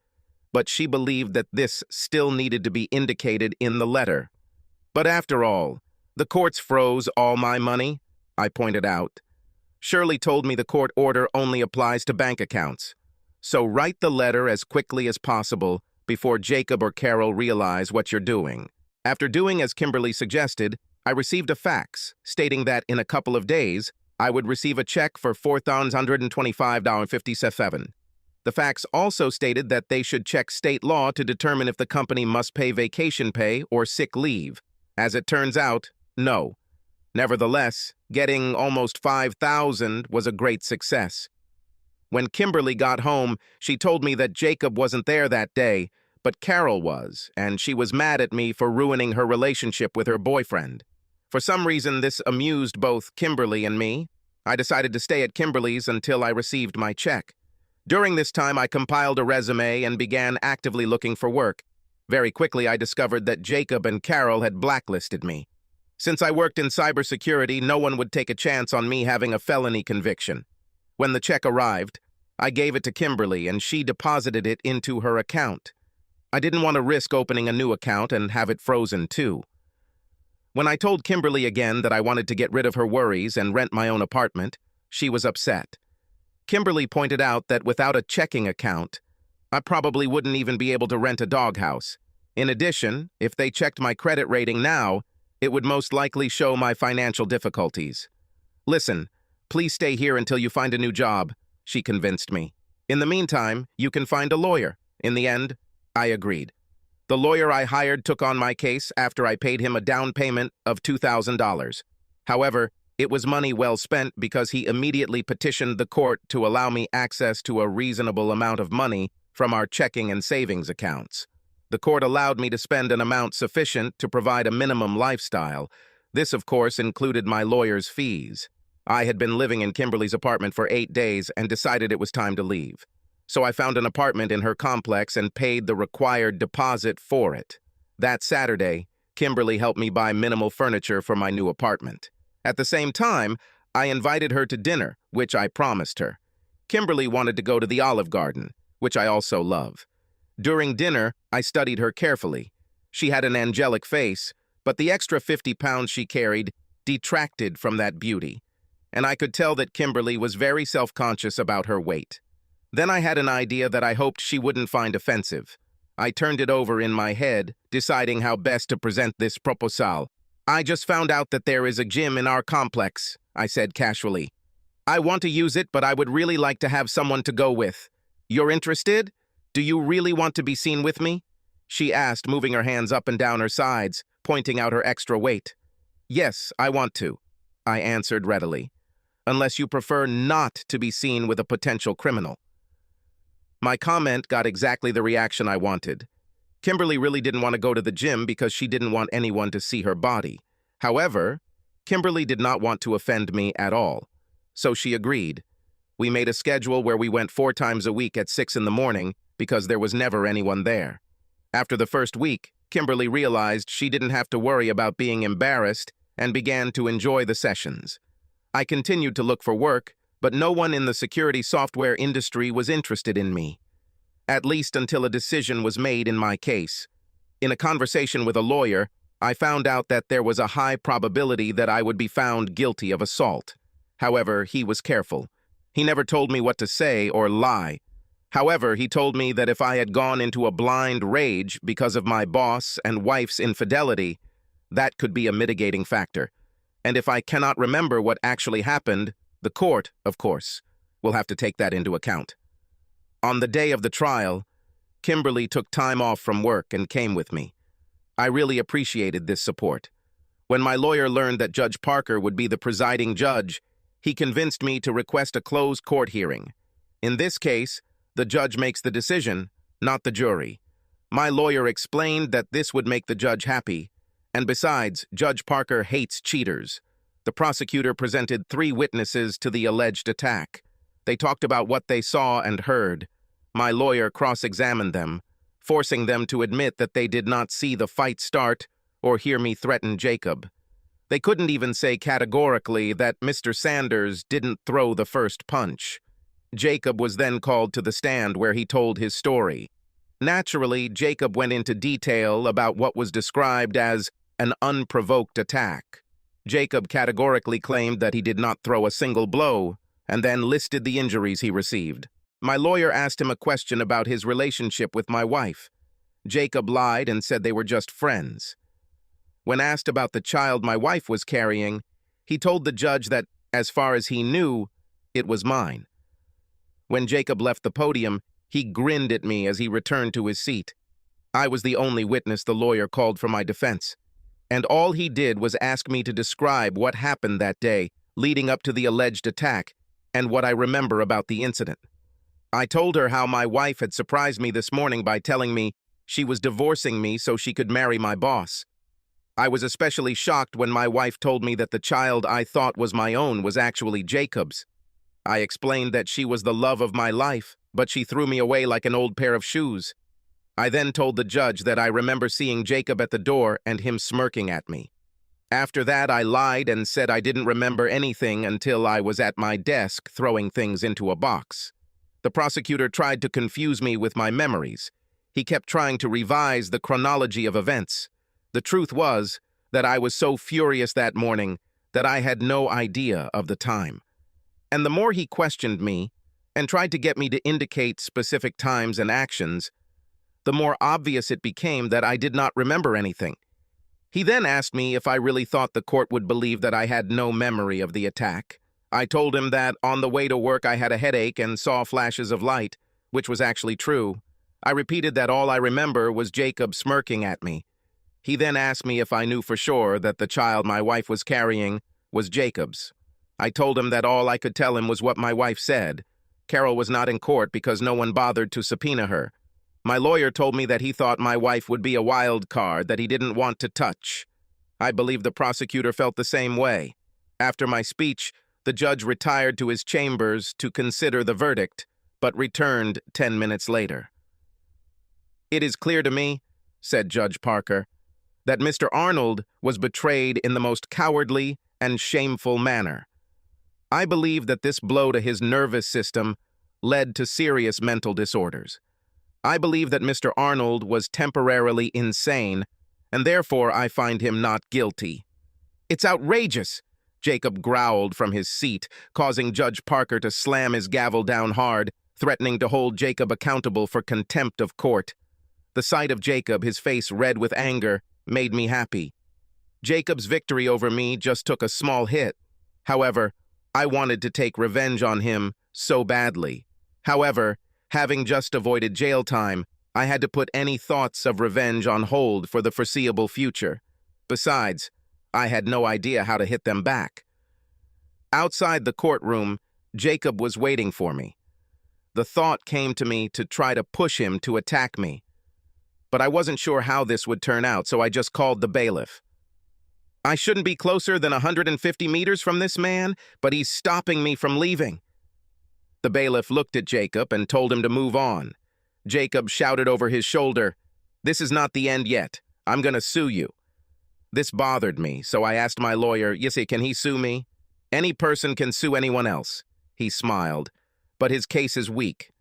[SPEAKER 1] but she believed that this still needed to be indicated in the letter. "But after all, the courts froze all my money," I pointed out. "Shirley told me the court order only applies to bank accounts. So write the letter as quickly as possible before Jacob or Carol realize what you're doing." After doing as Kimberly suggested, I received a fax stating that in a couple of days, I would receive a check for $4,125.57. The fax also stated that they should check state law to determine if the company must pay vacation pay or sick leave. As it turns out, no. Nevertheless, getting almost $5,000 was a great success. When Kimberly got home, she told me that Jacob wasn't there that day, but Carol was, and she was mad at me for ruining her relationship with her boyfriend. For some reason, this amused both Kimberly and me. I decided to stay at Kimberly's until I received my check. During this time, I compiled a resume and began actively looking for work. Very quickly, I discovered that Jacob and Carol had blacklisted me. Since I worked in cybersecurity, no one would take a chance on me having a felony conviction. When the check arrived, I gave it to Kimberly, and she deposited it into her account. I didn't want to risk opening a new account and have it frozen too. When I told Kimberly again that I wanted to get rid of her worries and rent my own apartment, she was upset. Kimberly pointed out that without a checking account, I probably wouldn't even be able to rent a doghouse. In addition, if they checked my credit rating now, it would most likely show my financial difficulties. "Listen, please stay here until you find a new job," she convinced me. "In the meantime, you can find a lawyer." In the end, I agreed. The lawyer I hired took on my case after I paid him a down payment of $2,000. However, it was money well spent because he immediately petitioned the court to allow me access to a reasonable amount of money from our checking and savings accounts. The court allowed me to spend an amount sufficient to provide a minimum lifestyle. This, of course, included my lawyer's fees. I had been living in Kimberly's apartment for 8 days and decided it was time to leave. So I found an apartment in her complex and paid the required deposit for it. That Saturday, Kimberly helped me buy minimal furniture for my new apartment. At the same time, I invited her to dinner, which I promised her. Kimberly wanted to go to the Olive Garden, which I also love. During dinner, I studied her carefully. She had an angelic face, but the extra 50 pounds she carried detracted from that beauty. And I could tell that Kimberly was very self-conscious about her weight. Then I had an idea that I hoped she wouldn't find offensive. I turned it over in my head, deciding how best to present this proposal. "I just found out that there is a gym in our complex," I said casually. "I want to use it, but I would really like to have someone to go with. You're interested? Do you really want to be seen with me?" she asked, moving her hands up and down her sides, pointing out her extra weight. "Yes, I want to," I answered readily. "Unless you prefer not to be seen with a potential criminal." My comment got exactly the reaction I wanted. Kimberly really didn't want to go to the gym because she didn't want anyone to see her body. However, Kimberly did not want to offend me at all, so she agreed. We made a schedule where we went 4 times a week at 6 in the morning because there was never anyone there. After the first week, Kimberly realized she didn't have to worry about being embarrassed and began to enjoy the sessions. I continued to look for work, but no one in the security software industry was interested in me. At least until a decision was made in my case. In a conversation with a lawyer, I found out that there was a high probability that I would be found guilty of assault. However, he was careful. He never told me what to say or lie. However, he told me that if I had gone into a blind rage because of my boss and wife's infidelity, that could be a mitigating factor. And if I cannot remember what actually happened, the court, of course, will have to take that into account. On the day of the trial, Kimberly took time off from work and came with me. I really appreciated this support. When my lawyer learned that Judge Parker would be the presiding judge, he convinced me to request a closed court hearing. In this case, the judge makes the decision, not the jury. My lawyer explained that this would make the judge happy, and besides, Judge Parker hates cheaters. The prosecutor presented 3 witnesses to the alleged attack. They talked about what they saw and heard. My lawyer cross-examined them, forcing them to admit that they did not see the fight start or hear me threaten Jacob. They couldn't even say categorically that Mr. Sanders didn't throw the first punch. Jacob was then called to the stand where he told his story. Naturally, Jacob went into detail about what was described as an unprovoked attack. Jacob categorically claimed that he did not throw a single blow, and then listed the injuries he received. My lawyer asked him a question about his relationship with my wife. Jacob lied and said they were just friends. When asked about the child my wife was carrying, he told the judge that, as far as he knew, it was mine. When Jacob left the podium, he grinned at me as he returned to his seat. I was the only witness the lawyer called for my defense, and all he did was ask me to describe what happened that day leading up to the alleged attack and what I remember about the incident. I told her how my wife had surprised me this morning by telling me she was divorcing me so she could marry my boss. I was especially shocked when my wife told me that the child I thought was my own was actually Jacob's. I explained that she was the love of my life, but she threw me away like an old pair of shoes. I then told the judge that I remember seeing Jacob at the door and him smirking at me. After that, I lied and said I didn't remember anything until I was at my desk throwing things into a box. The prosecutor tried to confuse me with my memories. He kept trying to revise the chronology of events. The truth was that I was so furious that morning that I had no idea of the time. And the more he questioned me and tried to get me to indicate specific times and actions, the more obvious it became that I did not remember anything. He then asked me if I really thought the court would believe that I had no memory of the attack. I told him that on the way to work I had a headache and saw flashes of light, which was actually true. I repeated that all I remember was Jacob smirking at me. He then asked me if I knew for sure that the child my wife was carrying was Jacob's. I told him that all I could tell him was what my wife said. Carol was not in court because no one bothered to subpoena her. My lawyer told me that he thought my wife would be a wild card that he didn't want to touch. I believe the prosecutor felt the same way. After my speech, the judge retired to his chambers to consider the verdict, but returned 10 minutes later. "It is clear to me," said Judge Parker, "that Mr. Arnold was betrayed in the most cowardly and shameful manner. I believe that this blow to his nervous system led to serious mental disorders. I believe that Mr. Arnold was temporarily insane, and therefore I find him not guilty." "It's outrageous," Jacob growled from his seat, causing Judge Parker to slam his gavel down hard, threatening to hold Jacob accountable for contempt of court. The sight of Jacob, his face red with anger, made me happy. Jacob's victory over me just took a small hit. However, I wanted to take revenge on him so badly. However, having just avoided jail time, I had to put any thoughts of revenge on hold for the foreseeable future. Besides, I had no idea how to hit them back. Outside the courtroom, Jacob was waiting for me. The thought came to me to try to push him to attack me. But I wasn't sure how this would turn out, so I just called the bailiff. "I shouldn't be closer than 150 meters from this man, but he's stopping me from leaving." The bailiff looked at Jacob and told him to move on. Jacob shouted over his shoulder, "This is not the end yet. I'm going to sue you." This bothered me, so I asked my lawyer, "Yissy, can he sue me?" "Any person can sue anyone else." He smiled, "But his case is weak.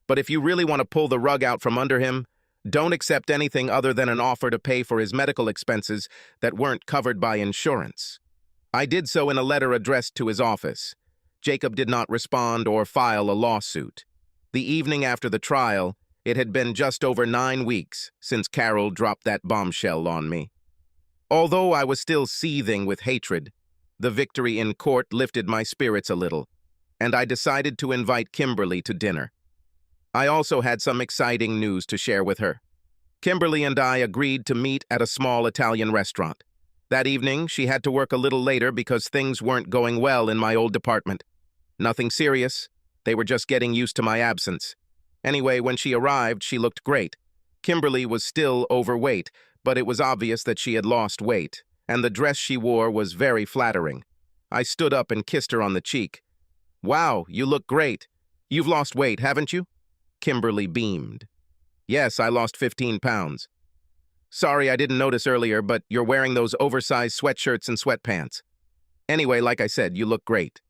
[SPEAKER 1] But if you really want to pull the rug out from under him, don't accept anything other than an offer to pay for his medical expenses that weren't covered by insurance." I did so in a letter addressed to his office. Jacob did not respond or file a lawsuit. The evening after the trial, it had been just over 9 weeks since Carol dropped that bombshell on me. Although I was still seething with hatred, the victory in court lifted my spirits a little, and I decided to invite Kimberly to dinner. I also had some exciting news to share with her. Kimberly and I agreed to meet at a small Italian restaurant. That evening, she had to work a little later because things weren't going well in my old department. Nothing serious. They were just getting used to my absence. Anyway, when she arrived, she looked great. Kimberly was still overweight, but it was obvious that she had lost weight, and the dress she wore was very flattering. I stood up and kissed her on the cheek. "Wow, you look great. You've lost weight, haven't you?" Kimberly beamed. "Yes, I lost 15 pounds. Sorry, I didn't notice earlier, but you're wearing those oversized sweatshirts and sweatpants. Anyway, like I said, you look great."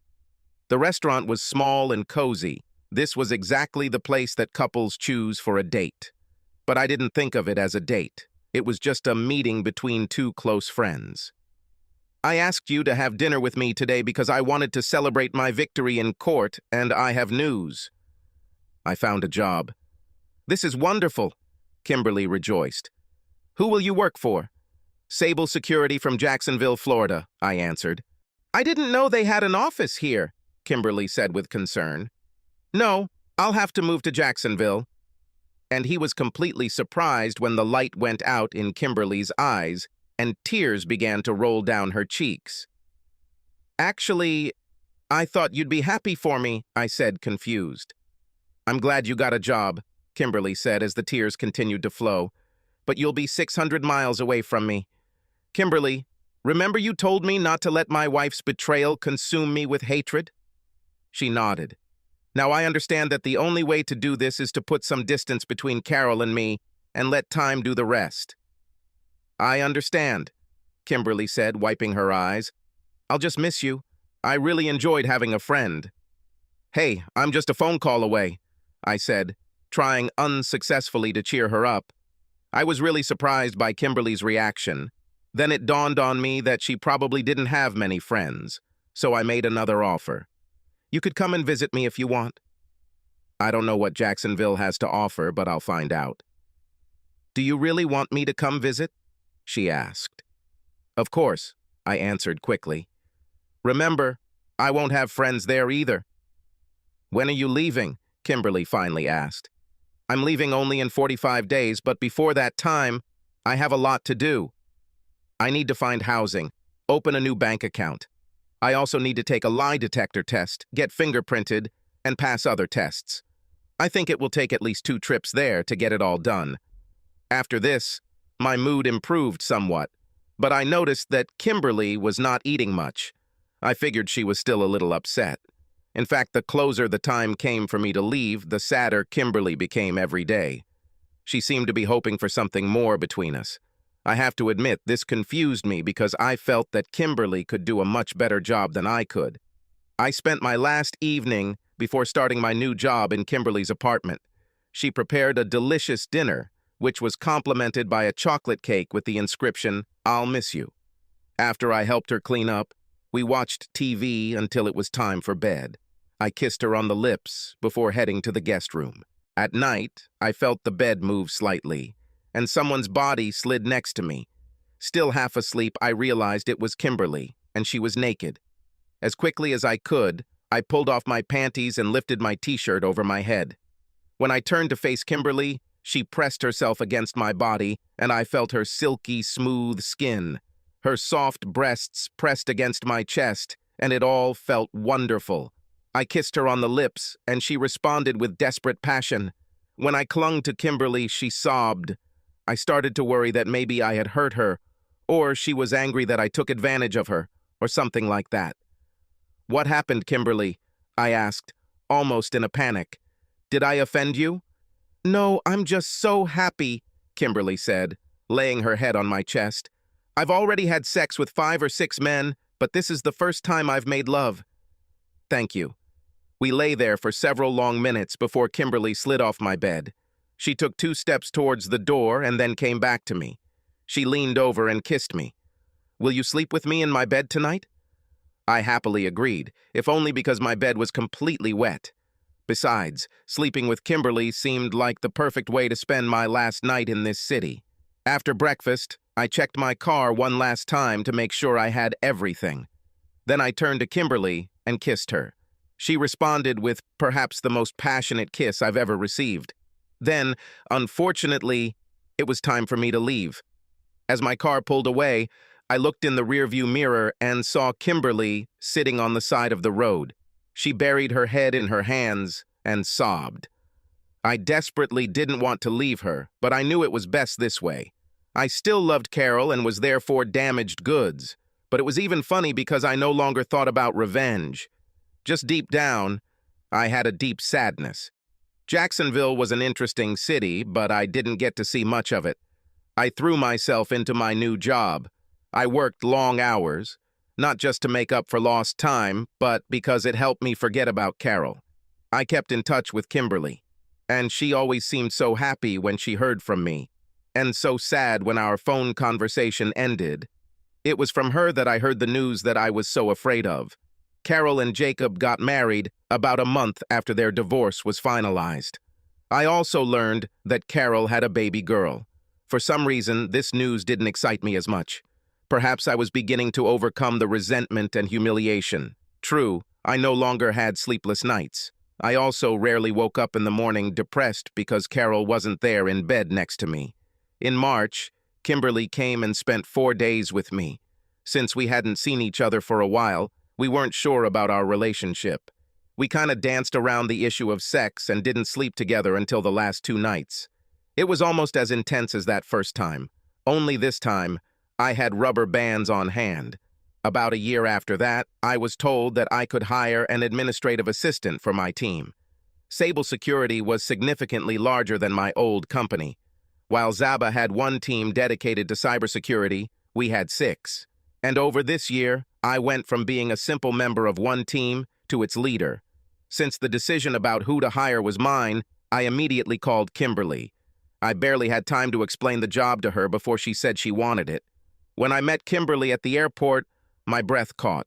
[SPEAKER 1] The restaurant was small and cozy. This was exactly the place that couples choose for a date. But I didn't think of it as a date. It was just a meeting between two close friends. "I asked you to have dinner with me today because I wanted to celebrate my victory in court, and I have news. I found a job." "This is wonderful," Kimberly rejoiced. "Who will you work for?" "Sable Security from Jacksonville, Florida," I answered. "I didn't know they had an office here," Kimberly said with concern. "No, I'll have to move to Jacksonville." And he was completely surprised when the light went out in Kimberly's eyes and tears began to roll down her cheeks. "Actually, I thought you'd be happy for me," I said, confused. "I'm glad you got a job," Kimberly said as the tears continued to flow. "But you'll be 600 miles away from me. Kimberly, remember you told me not to let my wife's betrayal consume me with hatred?" She nodded. "Now I understand that the only way to do this is to put some distance between Carol and me and let time do the rest." "I understand," Kimberly said, wiping her eyes. "I'll just miss you. I really enjoyed having a friend." "Hey, I'm just a phone call away," I said, trying unsuccessfully to cheer her up. I was really surprised by Kimberly's reaction. Then it dawned on me that she probably didn't have many friends, so I made another offer. "You could come and visit me if you want." I don't know what Jacksonville has to offer, but I'll find out. "Do you really want me to come visit?" she asked. "Of course," I answered quickly. "Remember, I won't have friends there either." "When are you leaving?" Kimberly finally asked. "I'm leaving only in 45 days, but before that time, I have a lot to do. I need to find housing, open a new bank account. I also need to take a lie detector test, get fingerprinted, and pass other tests. I think it will take at least 2 trips there to get it all done." After this, my mood improved somewhat, but I noticed that Kimberly was not eating much. I figured she was still a little upset. In fact, the closer the time came for me to leave, the sadder Kimberly became every day. She seemed to be hoping for something more between us. I have to admit, this confused me because I felt that Kimberly could do a much better job than I could. I spent my last evening before starting my new job in Kimberly's apartment. She prepared a delicious dinner, which was complimented by a chocolate cake with the inscription, "I'll miss you." After I helped her clean up, we watched TV until it was time for bed. I kissed her on the lips before heading to the guest room. At night, I felt the bed move slightly, and someone's body slid next to me. Still half asleep, I realized it was Kimberly, and she was naked. As quickly as I could, I pulled off my panties and lifted my t-shirt over my head. When I turned to face Kimberly, she pressed herself against my body, and I felt her silky, smooth skin. Her soft breasts pressed against my chest, and it all felt wonderful. I kissed her on the lips, and she responded with desperate passion. When I clung to Kimberly, she sobbed. I started to worry that maybe I had hurt her, or she was angry that I took advantage of her, or something like that. "What happened, Kimberly?" I asked, almost in a panic. "Did I offend you?" "No, I'm just so happy," Kimberly said, laying her head on my chest. "I've already had sex with 5 or 6 men, but this is the first time I've made love." "Thank you." We lay there for several long minutes before Kimberly slid off my bed. She took 2 steps towards the door and then came back to me. She leaned over and kissed me. "Will you sleep with me in my bed tonight?" I happily agreed, if only because my bed was completely wet. Besides, sleeping with Kimberly seemed like the perfect way to spend my last night in this city. After breakfast, I checked my car one last time to make sure I had everything. Then I turned to Kimberly and kissed her. She responded with perhaps the most passionate kiss I've ever received. Then, unfortunately, it was time for me to leave. As my car pulled away, I looked in the rearview mirror and saw Kimberly sitting on the side of the road. She buried her head in her hands and sobbed. I desperately didn't want to leave her, but I knew it was best this way. I still loved Carol and was therefore damaged goods, but it was even funny because I no longer thought about revenge. Just deep down, I had a deep sadness. Jacksonville was an interesting city, but I didn't get to see much of it. I threw myself into my new job. I worked long hours, not just to make up for lost time, but because it helped me forget about Carol. I kept in touch with Kimberly, and she always seemed so happy when she heard from me, and so sad when our phone conversation ended. It was from her that I heard the news that I was so afraid of. Carol and Jacob got married about a month after their divorce was finalized. I also learned that Carol had a baby girl. For some reason, this news didn't excite me as much. Perhaps I was beginning to overcome the resentment and humiliation. True, I no longer had sleepless nights. I also rarely woke up in the morning depressed because Carol wasn't there in bed next to me. In March, Kimberly came and spent 4 days with me. Since we hadn't seen each other for a while, we weren't sure about our relationship. We kind of danced around the issue of sex and didn't sleep together until the last 2 nights. It was almost as intense as that first time. Only this time, I had rubber bands on hand. About a year after that, I was told that I could hire an administrative assistant for my team. Sable Security was significantly larger than my old company. While Zaba had 1 team dedicated to cybersecurity, we had 6. And over this year, I went from being a simple member of 1 team to its leader. Since the decision about who to hire was mine, I immediately called Kimberly. I barely had time to explain the job to her before she said she wanted it. When I met Kimberly at the airport, my breath caught.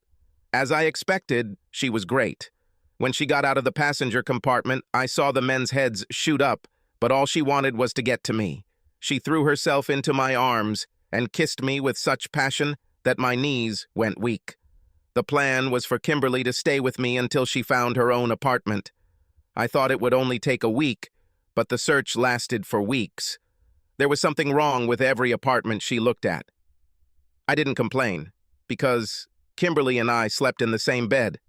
[SPEAKER 1] As I expected, she was great. When she got out of the passenger compartment, I saw the men's heads shoot up, but all she wanted was to get to me. She threw herself into my arms and kissed me with such passion that my knees went weak. The plan was for Kimberly to stay with me until she found her own apartment. I thought it would only take a week, but the search lasted for weeks. There was something wrong with every apartment she looked at. I didn't complain, because Kimberly and I slept in the same bed.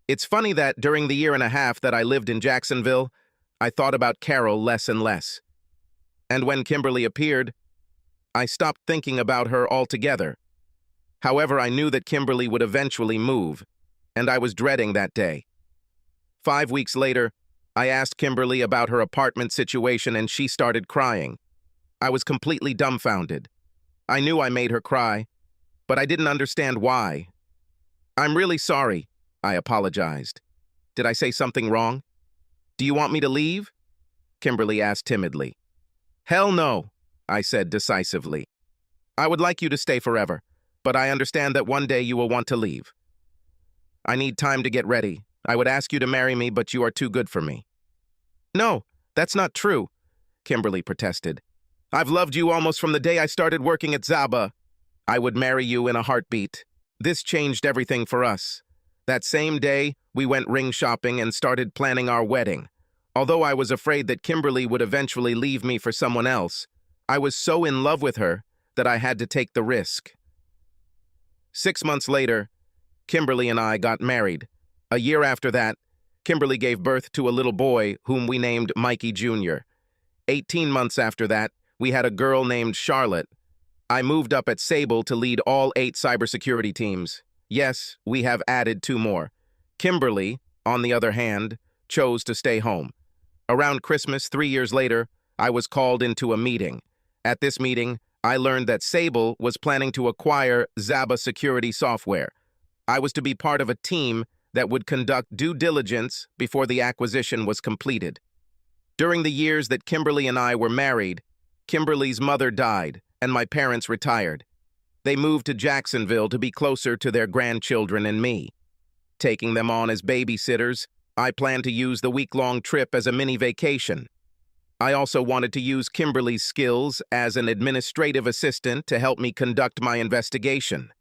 [SPEAKER 1] It's funny that during the 1.5 years that I lived in Jacksonville, I thought about Carol less and less. And when Kimberly appeared, I stopped thinking about her altogether. However, I knew that Kimberly would eventually move, and I was dreading that day. 5 weeks later, I asked Kimberly about her apartment situation and she started crying. I was completely dumbfounded. I knew I made her cry, but I didn't understand why. "I'm really sorry," I apologized. "Did I say something wrong? Do you want me to leave?" Kimberly asked timidly. "Hell no," I said decisively. "I would like you to stay forever, but I understand that one day you will want to leave. I need time to get ready. I would ask you to marry me, but you are too good for me." "No, that's not true," Kimberly protested. "I've loved you almost from the day I started working at Zaba. I would marry you in a heartbeat." This changed everything for us. That same day, we went ring shopping and started planning our wedding. Although I was afraid that Kimberly would eventually leave me for someone else, I was so in love with her that I had to take the risk. 6 months later, Kimberly and I got married. A year after that, Kimberly gave birth to a little boy whom we named Mikey Jr. 18 months after that, we had a girl named Charlotte. I moved up at Sable to lead all 8 cybersecurity teams. Yes, we have added 2 more. Kimberly, on the other hand, chose to stay home. Around Christmas, 3 years later, I was called into a meeting. At this meeting, I learned that Sable was planning to acquire Zaba security software. I was to be part of a team that would conduct due diligence before the acquisition was completed. During the years that Kimberly and I were married, Kimberly's mother died, and my parents retired. They moved to Jacksonville to be closer to their grandchildren and me. Taking them on as babysitters, I planned to use the week-long trip as a mini vacation. I also wanted to use Kimberly's skills as an administrative assistant to help me conduct my investigation.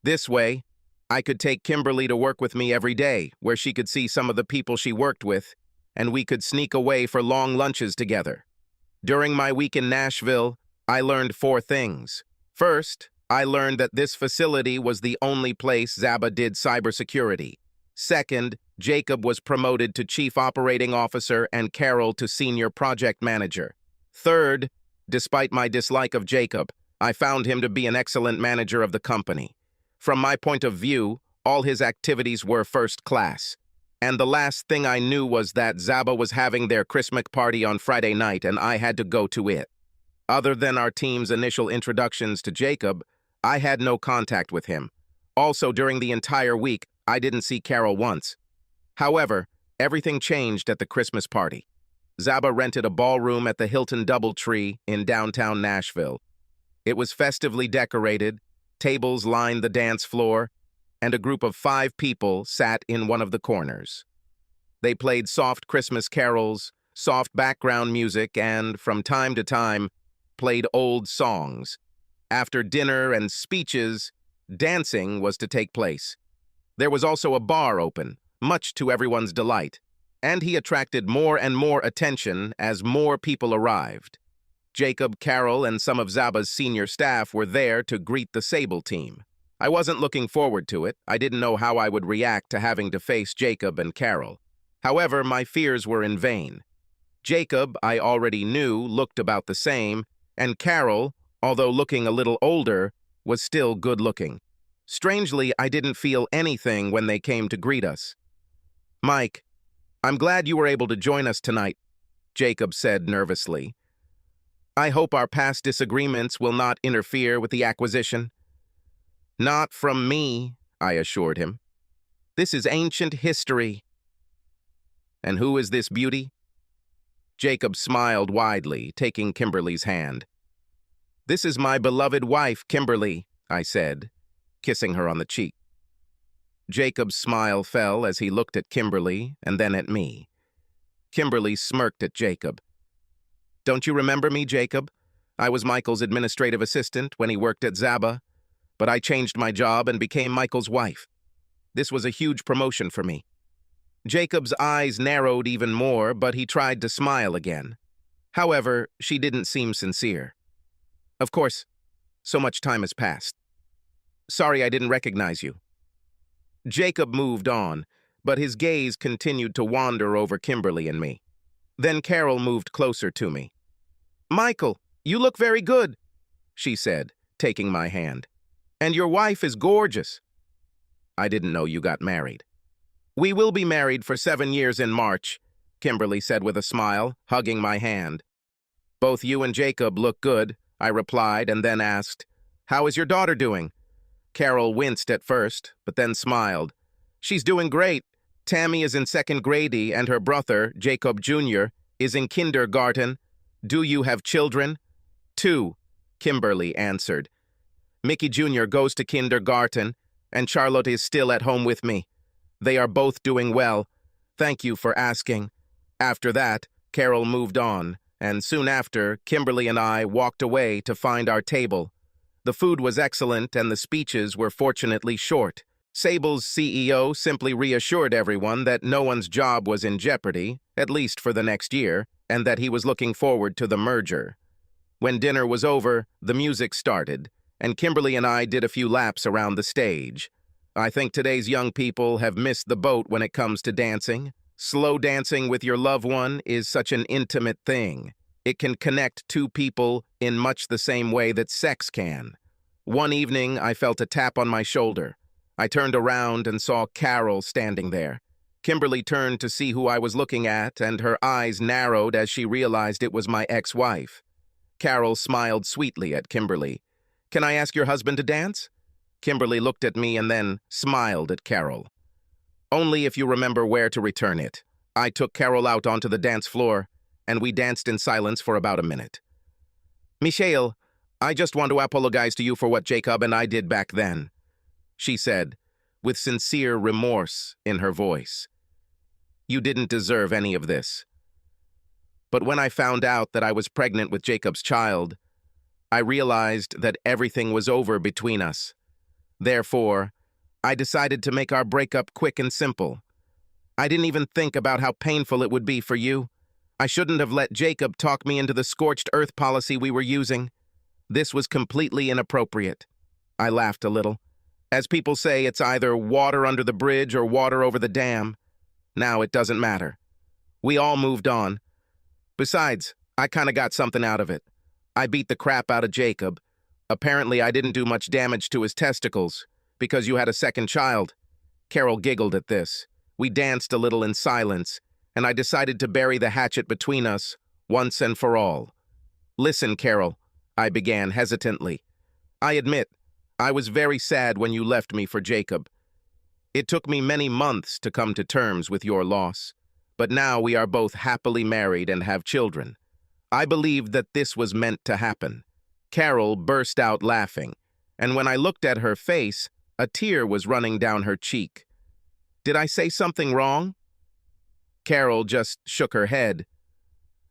[SPEAKER 1] This way, I could take Kimberly to work with me every day, where she could see some of the people she worked with, and we could sneak away for long lunches together. During my week in Nashville, I learned 4 things. First, I learned that this facility was the only place Zaba did cybersecurity. Second, Jacob was promoted to Chief Operating Officer and Carol to Senior Project Manager. Third, despite my dislike of Jacob, I found him to be an excellent manager of the company. From my point of view, all his activities were first class. And the last thing I knew was that Zaba was having their Christmas party on Friday night and I had to go to it. Other than our team's initial introductions to Jacob, I had no contact with him. Also, during the entire week, I didn't see Carol once. However, everything changed at the Christmas party. Zaba rented a ballroom at the Hilton DoubleTree in downtown Nashville. It was festively decorated, tables lined the dance floor, and a group of 5 people sat in one of the corners. They played soft Christmas carols, soft background music, and, from time to time, played old songs. After dinner and speeches, dancing was to take place. There was also a bar open, much to everyone's delight, and he attracted more and more attention as more people arrived. Jacob, Carol, and some of Zaba's senior staff were there to greet the Sable team. I wasn't looking forward to it. I didn't know how I would react to having to face Jacob and Carol. However, my fears were in vain. Jacob, I already knew, looked about the same, and Carol, although looking a little older, was still good-looking. Strangely, I didn't feel anything when they came to greet us. "Mike, I'm glad you were able to join us tonight," Jacob said nervously. "I hope our past disagreements will not interfere with the acquisition." "Not from me," I assured him. "This is ancient history." "And who is this beauty?" Jacob smiled widely, taking Kimberly's hand. "This is my beloved wife, Kimberly," I said, kissing her on the cheek. Jacob's smile fell as he looked at Kimberly and then at me. Kimberly smirked at Jacob. "Don't you remember me, Jacob? I was Michael's administrative assistant when he worked at Zaba, but I changed my job and became Michael's wife. This was a huge promotion for me." Jacob's eyes narrowed even more, but he tried to smile again. However, she didn't seem sincere. "Of course, so much time has passed. Sorry I didn't recognize you." Jacob moved on, but his gaze continued to wander over Kimberly and me. Then Carol moved closer to me. "Michael, you look very good," she said, taking my hand. "And your wife is gorgeous." "I didn't know you got married." "We will be married for 7 years in March," Kimberly said with a smile, hugging my hand. "Both you and Jacob look good," I replied, and then asked, "How is your daughter doing?" Carol winced at first, but then smiled. "She's doing great. Tammy is in 2nd grade and her brother, Jacob Jr., is in kindergarten. Do you have children?" "2, Kimberly answered. "Mickey Jr. goes to kindergarten, and Charlotte is still at home with me. They are both doing well. Thank you for asking." After that, Carol moved on, and soon after, Kimberly and I walked away to find our table. The food was excellent and the speeches were fortunately short. Sable's CEO simply reassured everyone that no one's job was in jeopardy, at least for the next year, and that he was looking forward to the merger. When dinner was over, the music started, and Kimberly and I did a few laps around the stage. I think today's young people have missed the boat when it comes to dancing. Slow dancing with your loved one is such an intimate thing. It can connect 2 people in much the same way that sex can. One evening, I felt a tap on my shoulder. I turned around and saw Carol standing there. Kimberly turned to see who I was looking at, and her eyes narrowed as she realized it was my ex-wife. Carol smiled sweetly at Kimberly. "Can I ask your husband to dance?" Kimberly looked at me and then smiled at Carol. "Only if you remember where to return it." I took Carol out onto the dance floor, and we danced in silence for about a minute. "Michelle, I just want to apologize to you for what Jacob and I did back then," she said, with sincere remorse in her voice. You didn't deserve any of this. But when I found out that I was pregnant with Jacob's child, I realized that everything was over between us. Therefore, I decided to make our breakup quick and simple. I didn't even think about how painful it would be for you. I shouldn't have let Jacob talk me into the scorched earth policy we were using. This was completely inappropriate. I laughed a little. As people say, it's either water under the bridge or water over the dam. Now it doesn't matter. We all moved on. Besides, I kind of got something out of it. I beat the crap out of Jacob. Apparently, I didn't do much damage to his testicles, because you had a second child. Carol giggled at this. We danced a little in silence, and I decided to bury the hatchet between us, once and for all. Listen, Carol, I began hesitantly. I admit, I was very sad when you left me for Jacob. It took me many months to come to terms with your loss, but now we are both happily married and have children. I believed that this was meant to happen. Carol burst out laughing, and when I looked at her face, a tear was running down her cheek. Did I say something wrong? Carol just shook her head.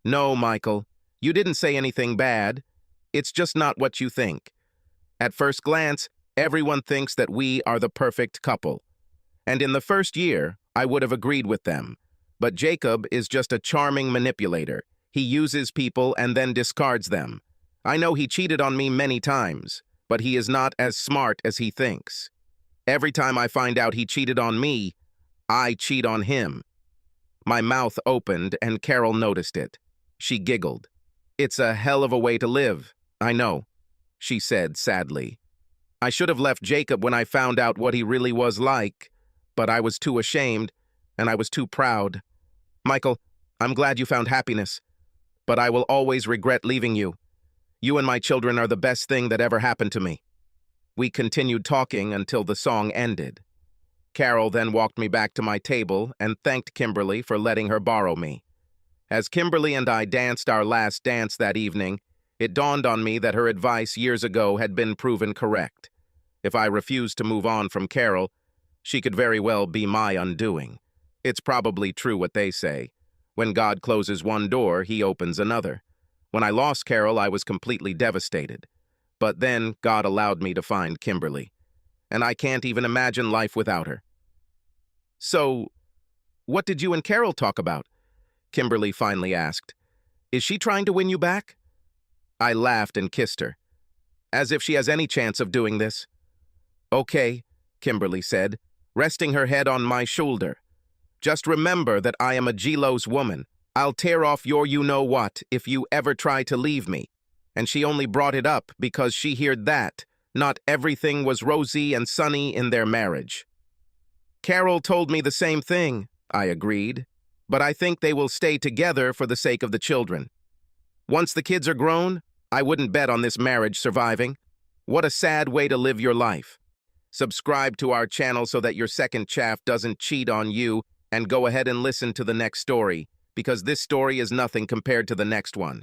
[SPEAKER 1] No, Michael, you didn't say anything bad. It's just not what you think. At first glance, everyone thinks that we are the perfect couple. And in the first year, I would have agreed with them. But Jacob is just a charming manipulator. He uses people and then discards them. I know he cheated on me many times, but he is not as smart as he thinks. Every time I find out he cheated on me, I cheat on him. My mouth opened and Carol noticed it. She giggled. It's a hell of a way to live, I know, she said sadly. I should have left Jacob when I found out what he really was like, but I was too ashamed and I was too proud. Michael, I'm glad you found happiness, but I will always regret leaving you. You and my children are the best thing that ever happened to me. We continued talking until the song ended. Carol then walked me back to my table and thanked Kimberly for letting her borrow me. As Kimberly and I danced our last dance that evening, it dawned on me that her advice years ago had been proven correct. If I refused to move on from Carol, she could very well be my undoing. It's probably true what they say. When God closes one door, he opens another. When I lost Carol, I was completely devastated. But then God allowed me to find Kimberly. And I can't even imagine life without her. So, what did you and Carol talk about? Kimberly finally asked. Is she trying to win you back? I laughed and kissed her. As if she has any chance of doing this. Okay, Kimberly said, resting her head on my shoulder. Just remember that I am a gelos woman. I'll tear off your you-know-what if you ever try to leave me. And she only brought it up because she heard that not everything was rosy and sunny in their marriage. Carol told me the same thing, I agreed, but I think they will stay together for the sake of the children. Once the kids are grown, I wouldn't bet on this marriage surviving. What a sad way to live your life. Subscribe to our channel so that your second chaff doesn't cheat on you, and go ahead and listen to the next story, because this story is nothing compared to the next one.